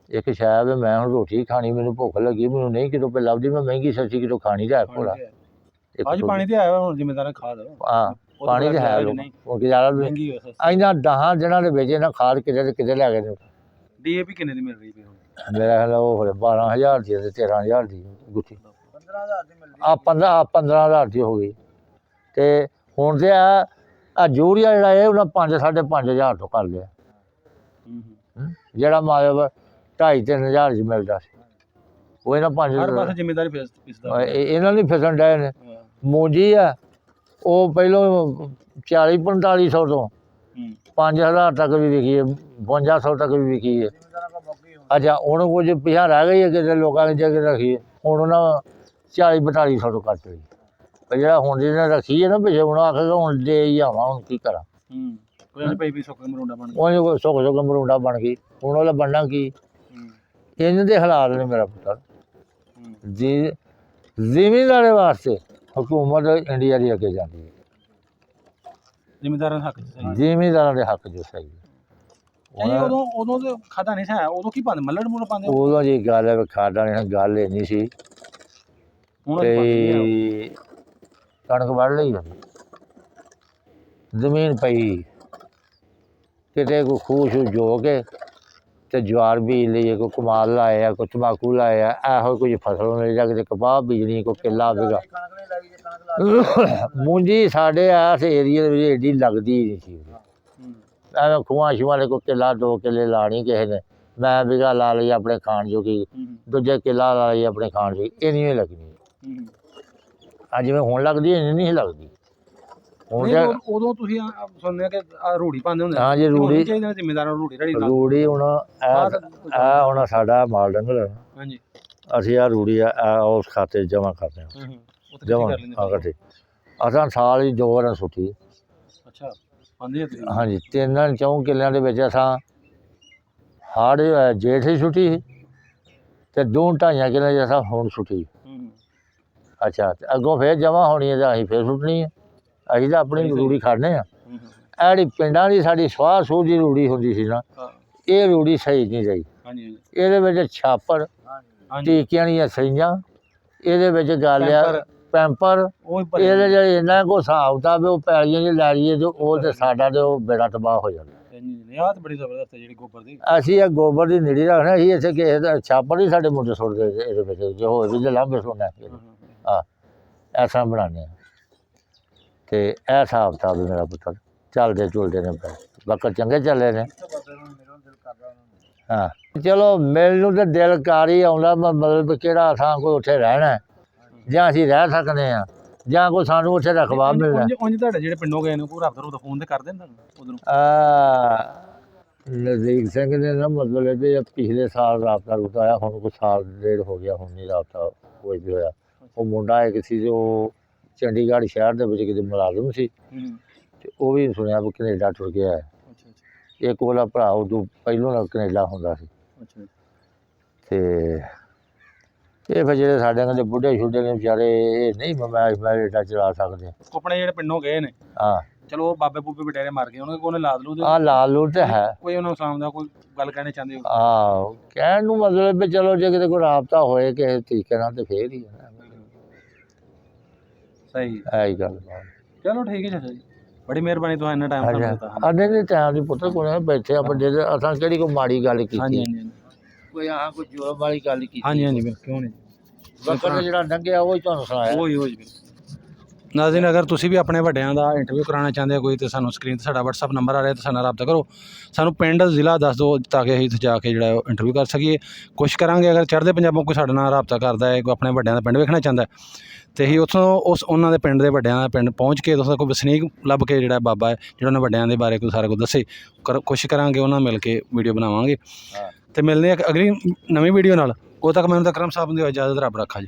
ਇੱਕ ਸ਼ਾਇਦ ਮੈਂ ਹੁਣ ਰੋਟੀ ਖਾਣੀ, ਮੈਨੂੰ ਭੁੱਖ ਲੱਗੀ, ਮੈਨੂੰ ਨਹੀਂ ਕਿਤੋਂ ਪੇ ਲੱਭਦੀ, ਮੈਂ ਮਹਿੰਗੀ ਸਬਜ਼ੀ ਕਿਤੋਂ ਖਾਣੀ ਤਾਂ ਭੋਲਾ ਅੱਜ ਪਾਣੀ ਤੇ ਆਇਆ ਹੁਣ ਜ਼ਿਮੀਂਦਾਰਾਂ ਖਾਦ। ਹਾਂ ਪਾਣੀ ਤੇ ਹੈ ਉਹ ਗੁਜ਼ਾਰਾ ਮਹਿੰਗੀ ਇਹਨਾਂ 10 ਦਿਨਾਂ ਦੇ ਵਿੱਚ ਇਹਨਾਂ ਖਾਦ ਕਿਤੇ ਤੇ ਕਿਤੇ ਲੈ ਗਏ ਨੇ। DAP ਕਿੰਨੇ ਦੀ ਮਿਲ ਰਹੀ ਪਈ ਹੁਣ? ਮੇਰਾ ਖਿਆਲ ਉਹ ਹੋਵੇ 12000 ਦੀ ਤੇ 13000 ਦੀ ਗੁੱਠੀ। 15,000 ਦੀ ਮਿਲਦੀ 15,000 ਦੀ ਹੋ ਗਈ। ਤੇ ਹੁਣ ਤੇ ਆ ਯੂਰੀਆ ਜਿਹੜਾ ਇਹ ਉਹਨਾਂ 5-5.5 ਤੋਂ ਕਰ ਲਿਆ, ਜਿਹੜਾ ਮਾਇਆ 2,500-3,000 'ਚ ਮਿਲਦਾ ਸੀ ਉਹ ਇਹਨਾਂ 5 ਜ਼ਿਮੀਂਦਾਰੀ ਫਿਸਦਾ ਇਹਨਾਂ ਨੂੰ ਫਿਸਣ ਡਏ ਨੇ। ਮੂੰਜੀ ਆ ਉਹ ਪਹਿਲੋਂ 40-4500 ਤੋਂ 5,000 ਤੱਕ ਵੀ ਵਿਕੀ ਹੈ, 5200 ਤੱਕ ਵੀ ਵਿਕੀ ਹੈ। ਅੱਛਾ ਹੁਣ ਕੁਝ ਪਿਛਾਂ ਰਹਿ ਗਈ ਹੈ ਕਿਤੇ ਲੋਕਾਂ ਨੇ ਜਗ੍ਹਾ ਰੱਖੀ ਹੈ, ਹੁਣ ਉਹਨਾਂ 40-4200 ਤੋਂ ਕੱਟ ਲਈ। ਪਰ ਜਿਹੜਾ ਹੁਣ ਜਿਹਨੇ ਰੱਖੀ ਹੈ ਨਾ ਪਿੱਛੇ, ਹੁਣ ਆਖੇਗਾ ਹੁਣ ਦੇ ਹੀ ਆਵਾਂ, ਹੁਣ ਕੀ ਕਰਾਂ। ਸੁੱਕ ਮਰੂੰਡਾ ਬਣ ਗਈ, ਹੁਣ ਉਹਦਾ ਬਣਨਾ ਕੀ? ਇਹਨਾਂ ਦੇ ਹਾਲਾਤ ਨੇ ਮੇਰਾ ਪੁੱਤਰ। ਜ਼ਿਮੀਂਦਾਰਾਂ ਵਾਸਤੇ ਹਕੂਮਤ ਇੰਡੀਆ ਦੀ ਅੱਗੇ ਜਾਂਦੀ ਹੈ, ਜ਼ਿਮੀਂਦਾਰਾਂ ਦੇ ਹੱਕ 'ਚ ਜ਼ਿਮੀਂਦਾਰਾਂ ਦੇ ਹੱਕ 'ਚ ਸਹੀ। ਨਹੀਂ ਉਦੋਂ ਤੇ ਖਾਦਾ ਨਹੀਂ ਸੀ ਉਦੋਂ ਕੀ ਪਾਉਂਦੇ ਮੱਲੜ ਮੂਲ ਪਾਉਂਦੇ ਉਦੋਂ ਜੀ ਗੱਲ ਹੈ ਖਾਦਾਂ ਨੇ ਗੱਲ ਇੰਨੀ ਸੀ ਹੁਣ ਤੇ ਕਣਕ ਵੱਢ ਲਈ ਜ਼ਮੀਨ ਪਈ ਕਿਤੇ ਕੋਈ ਖੂਹ ਸ਼ੂ ਜੋ ਕੇ ਤੇ ਜਵਾਰ ਬੀਜ ਲਈਏ, ਕੋਈ ਕਮਾਲ ਲਾਇਆ, ਕੋਈ ਤੰਬਾਕੂ ਲਾਇਆ, ਇਹੋ ਕੁਝ ਫਸਲ ਮਿਲ ਜਾ, ਕਿਤੇ ਕਪਾਹ ਬੀਜਣੀ, ਕੋਈ ਕਿੱਲਾ ਬਿਗਾ। ਕਣਕ ਨਹੀਂ ਲੱਗੀ, ਜੇ ਕਣਕ ਲਾ ਮੂੰਜੀ ਸਾਡੇ ਇਸ ਏਰੀਏ ਦੇ ਵਿੱਚ ਏਡੀ ਲੱਗਦੀ ਨਹੀਂ ਸੀ। ਐਵੇਂ ਖੂਹਾਂ ਛੂਹਾਂ ਦੇ ਕੋਈ ਕਿੱਲਾ 2 ਕਿੱਲੇ ਲਾਣੀ ਕਿਸੇ ਨੇ, ਮੈਂ ਬਿਗਾ ਲਾ ਲਈ ਆਪਣੇ ਖਾਣ ਜੋਗੀ, ਦੂਜੇ ਕਿੱਲਾ ਲਾ ਲਈ ਆਪਣੇ ਖਾਣ ਜੋਗੀ, ਇਹ ਨਹੀਂ ਲੱਗਣੀ। ਅੱਜ ਜਿਵੇਂ ਹੁਣ ਲੱਗਦੀ ਇੰਨੀ ਨਹੀਂ ਲੱਗਦੀ ਹੁਣ। ਉਦੋਂ ਤੁਸੀਂ ਸੁਣਦੇ ਕਿ ਰੂੜੀ ਪਾਉਂਦੇ ਹੁੰਦੇ? ਹਾਂ ਜੀ ਰੂੜੀ ਜ਼ਿੰਮੇਦਾਰਾਂ ਨੂੰ ਰੂੜੀ ਹੁਣ ਇਹ ਹੁਣ ਸਾਡਾ ਮਾਲ ਡੰਗਰ। ਹਾਂਜੀ ਅਸੀਂ ਆ ਰੂੜੀ ਆ ਉਸ ਖਾਤੇ ਜਮ੍ਹਾਂ ਕਰਦੇ ਹਾਂ, ਜਮ੍ਹਾਂ ਕਰਦੇ। ਅਸਾਂ ਸਾਲ ਹੀ 2 ਵਾਰ ਸੁੱਟੀ। ਅੱਛਾ ਪਾਉਂਦੇ ਤੁਸੀਂ? ਹਾਂਜੀ 3-4 ਕਿੱਲਿਆਂ ਦੇ ਵਿੱਚ ਅਸਾਂ ਹਾੜ ਜੇਠ ਹੀ ਸੁੱਟੀ ਤੇ 2-2.5 ਕਿੱਲਿਆਂ 'ਚ ਅਸਾਂ ਹੁਣ ਸੁੱਟੀ। ਅੱਛਾ ਤੇ ਅੱਗੋਂ ਫਿਰ ਜਮ੍ਹਾਂ ਹੋਣੀ ਹੈ ਤਾਂ ਅਸੀਂ ਫਿਰ ਸੁੱਟਣੀ ਹੈ। ਅਸੀਂ ਤਾਂ ਆਪਣੀ ਰੂੜੀ ਖਾਂਦੇ ਹਾਂ। ਇਹ ਜਿਹੜੀ ਪਿੰਡਾਂ ਦੀ ਸਾਡੀ ਸਵਾਹ ਸੂਹ ਦੀ ਰੂੜੀ ਹੁੰਦੀ ਸੀ ਨਾ, ਇਹ ਰੂੜੀ ਸਹੀ ਨਹੀਂ ਰਹੀ। ਇਹਦੇ ਵਿੱਚ ਛਾਪੜ, ਟੀਕਿਆਂ ਦੀਆਂ ਸਈਆਂ, ਇਹਦੇ ਵਿੱਚ ਗੱਲ ਆ ਪੈਂਪਰ, ਇਹਦੇ ਜਿਹੜੇ ਇੰਨਾ ਕੋ ਹਿਸਾਬ ਕਿਤਾਬ ਉਹ ਪੈਲੀਆਂ 'ਚ ਲੈ ਲਈਏ ਤੇ ਉਹ ਤੇ ਸਾਡਾ ਤੇ ਉਹ ਬੇੜਾ ਤਬਾਹ ਹੋ ਜਾਂਦਾ। ਆਹ ਤਾਂ ਬੜੀ ਜ਼ਬਰਦਸਤ ਹੈ ਜਿਹੜੀ ਗੋਬਰ ਦੀ। ਅਸੀਂ ਇਹ ਗੋਬਰ ਦੀ ਨਿੜੀ ਰੱਖਣਾ, ਅਸੀਂ ਇੱਥੇ ਕਿਸੇ ਦਾ ਛਾਪੜ ਹੀ ਸਾਡੇ ਮੁੰਡੇ ਸੁੱਟਦੇ ਇਹਦੇ ਵਿੱਚ, ਜੇ ਹੋਰ ਵੀ ਜੇ ਲਾਂਭੇ ਸੁਣਨਾ ਐਸਾ ਬਣਾਉਂਦੇ ਹਾਂ। ਤੇ ਇਹ ਹਿਸਾਬ ਕਿਤਾਬ ਮੇਰਾ ਪੁੱਤਰ ਚੱਲਦੇ ਚੁਲਦੇ ਨੇ ਬਾਕੀ ਚੰਗੇ ਚੱਲੇ ਨੇ। ਹਾਂ ਚਲੋ ਮਿਲ ਨੂੰ ਤਾਂ ਦਿਲ ਕਰ ਹੀ ਆਉਂਦਾ, ਮਤਲਬ ਕਿਹੜਾ ਥਾਂ ਕੋਈ ਉੱਥੇ ਰਹਿਣਾ ਜਾਂ ਅਸੀਂ ਰਹਿ ਸਕਦੇ ਹਾਂ ਜਾਂ ਕੋਈ ਸਾਨੂੰ ਉੱਥੇ ਰਖਵਾ ਮਿਲਣਾ। ਉਂਝ ਤੁਹਾਡੇ ਜਿਹੜੇ ਪਿੰਡੋਂ ਗਏ ਨੇ ਕੋਈ ਰੱਬ ਦਾ ਫੋਨ ਤੇ ਕਰਦੇ ਨੇ ਤੁਹਾਨੂੰ ਨਜ਼ਦੀਕ ਸਿੰਘ ਨੇ ਨਾ ਮਤਲਬ ਇਹਦੇ ਪਿਛਲੇ ਸਾਲ ਰਾਬਤਾ ਰੁਬਤਾ ਆਇਆ, ਹੁਣ ਕੋਈ ਸਾਲ ਡੇਢ ਹੋ ਗਿਆ, ਹੁਣ ਨਹੀਂ ਰਾਬਤਾ ਕੋਈ ਵੀ ਹੋਇਆ। ਉਹ ਮੁੰਡਾ ਇੱਕ ਸੀ ਜੋ ਚੰਡੀਗੜ੍ਹ ਸ਼ਹਿਰ ਦੇ ਵਿੱਚ ਕਿਤੇ ਮੁਲਾਜ਼ਮ ਸੀ ਤੇ ਉਹ ਵੀ ਸੁਣਿਆ ਵੀ ਕੈਨੇਡਾ ਟੁਰ ਗਿਆ ਹੈ। ਇੱਕ ਉਹਦਾ ਭਰਾ ਉਦੋਂ ਪਹਿਲੋਂ ਕੈਨੇਡਾ ਹੁੰਦਾ ਸੀ। ਤੇ ਇਹ ਫਿਰ ਜਿਹੜੇ ਸਾਡੇ ਕਹਿੰਦੇ ਬੁੱਢੇ ਛੁੱਢੇ ਨੇ ਵਿਚਾਰੇ, ਇਹ ਨਹੀਂ ਮੈਰਿਟਾ ਚਲਾ ਸਕਦੇ। ਆਪਣੇ ਜਿਹੜੇ ਪਿੰਡੋਂ ਗਏ ਨੇ ਹਾਂ ਚਲੋ ਬਾਬੇ ਬੂਬੇ ਬਟੇਰੇ ਮਰ ਗਏ, ਉਹਨੇ ਲਾਦ ਲੂ ਲਾਲ ਲੂਲ ਤੇ ਹੈ ਕੋਈ ਉਹਨਾਂ ਇਸਲਾਮ ਦਾ ਕੋਈ ਗੱਲ ਕਹਿਣਾ ਚਾਹੁੰਦੇ ਹੋ? ਕਹਿਣ ਨੂੰ ਮਤਲਬ ਵੀ ਚਲੋ ਜੇ ਕਿਤੇ ਕੋਈ ਰਾਬਤਾ ਹੋਏ ਕਿਸੇ ਤਰੀਕੇ ਨਾਲ ਤੇ ਫੇਰ ਹੀ ਸਹੀ ਐਹੀ ਗੱਲ। ਚਲੋ ਠੀਕ ਹੈ ਚਾਚਾ ਜੀ, ਬੜੀ ਮਿਹਰਬਾਨੀ ਤੁਸੀਂ ਇੰਨਾ ਟਾਈਮ ਸਾਨੂੰ ਦਿੱਤਾ। ਅੱਡੇ ਦੇ ਟਾਈਮ ਦੀ ਪੁੱਤਰ ਕੋਲ ਬੈਠੇ ਆ ਵੱਡੇ, ਅਸਾਂ ਕਿਹੜੀ ਕੋਈ ਮਾੜੀ ਗੱਲ ਕੀਤੀ? ਹਾਂਜੀ ਹਾਂਜੀ ਕੋਈ ਆਹ ਕੋਈ ਜੋਰ ਵਾਲੀ ਗੱਲ ਕੀਤੀ? ਹਾਂਜੀ ਹਾਂਜੀ ਕਿਉਂ ਨਹੀਂ, ਵਕਤ ਜਿਹੜਾ ਲੰਘਿਆ ਉਹ ਹੀ ਤੁਹਾਨੂੰ ਸੁਣਾਇਆ। ਉਹੀ ਨਾਜ਼ਰੀਨ, ਅਗਰ ਤੁਸੀਂ ਵੀ ਆਪਣੇ ਵੱਡਿਆਂ ਦਾ ਇੰਟਰਵਿਊ ਕਰਾਉਣਾ ਚਾਹੁੰਦੇ ਹੋ ਕੋਈ, ਤਾਂ ਸਾਨੂੰ ਸਕਰੀਨ 'ਤੇ ਸਾਡਾ WhatsApp ਨੰਬਰ ਆ ਰਿਹਾ, ਤਾਂ ਸਾਡੇ ਨਾਲ ਰਾਬਤਾ ਕਰੋ। ਸਾਨੂੰ ਪਿੰਡ ਜ਼ਿਲ੍ਹਾ ਦੱਸ ਦਿਓ ਤਾਂ ਕਿ ਅਸੀਂ ਉੱਥੇ ਜਾ ਕੇ ਜਿਹੜਾ ਇੰਟਰਵਿਊ ਕਰ ਸਕੀਏ। ਕੋਸ਼ਿਸ਼ ਕਰਾਂਗੇ ਅਗਰ ਚੜ੍ਹਦੇ ਪੰਜਾਬੋਂ ਕੋਈ ਸਾਡੇ ਨਾਲ ਰਾਬਤਾ ਕਰਦਾ ਹੈ, ਕੋਈ ਆਪਣੇ ਵੱਡਿਆਂ ਦਾ ਪਿੰਡ ਵੇਖਣਾ ਚਾਹੁੰਦਾ ਤੇ ਅਸੀਂ ਉੱਥੋਂ ਉਹਨਾਂ ਦੇ ਪਿੰਡ ਦੇ ਵੱਡਿਆਂ ਦਾ ਪਿੰਡ ਪਹੁੰਚ ਕੇ ਉੱਥੋਂ ਕੋਈ ਵਸਨੀਕ ਲੱਭ ਕੇ ਜਿਹੜਾ ਬਾਬਾ ਹੈ ਜਿਹੜਾ ਉਹਨਾਂ ਵੱਡਿਆਂ ਦੇ ਬਾਰੇ ਕੋਈ ਸਾਰਾ ਕੁਝ ਦੱਸੇ, ਕੋਸ਼ਿਸ਼ ਕਰਾਂਗੇ ਉਹਨਾਂ ਮਿਲ ਕੇ ਵੀਡੀਓ ਬਣਾਵਾਂਗੇ। ਤੇ ਮਿਲਦੇ ਆ ਅਗਲੀ ਨਵੀਂ ਵੀਡੀਓ ਨਾਲ। ਉਦੋਂ ਤੱਕ ਮੈਨੂੰ ਤਾਂ ਕਰਮ ਸਾਹਿਬ ਦੀ ਇਜਾਜ਼ਤ, ਰੱਬ ਰੱਖਾ ਜੀ।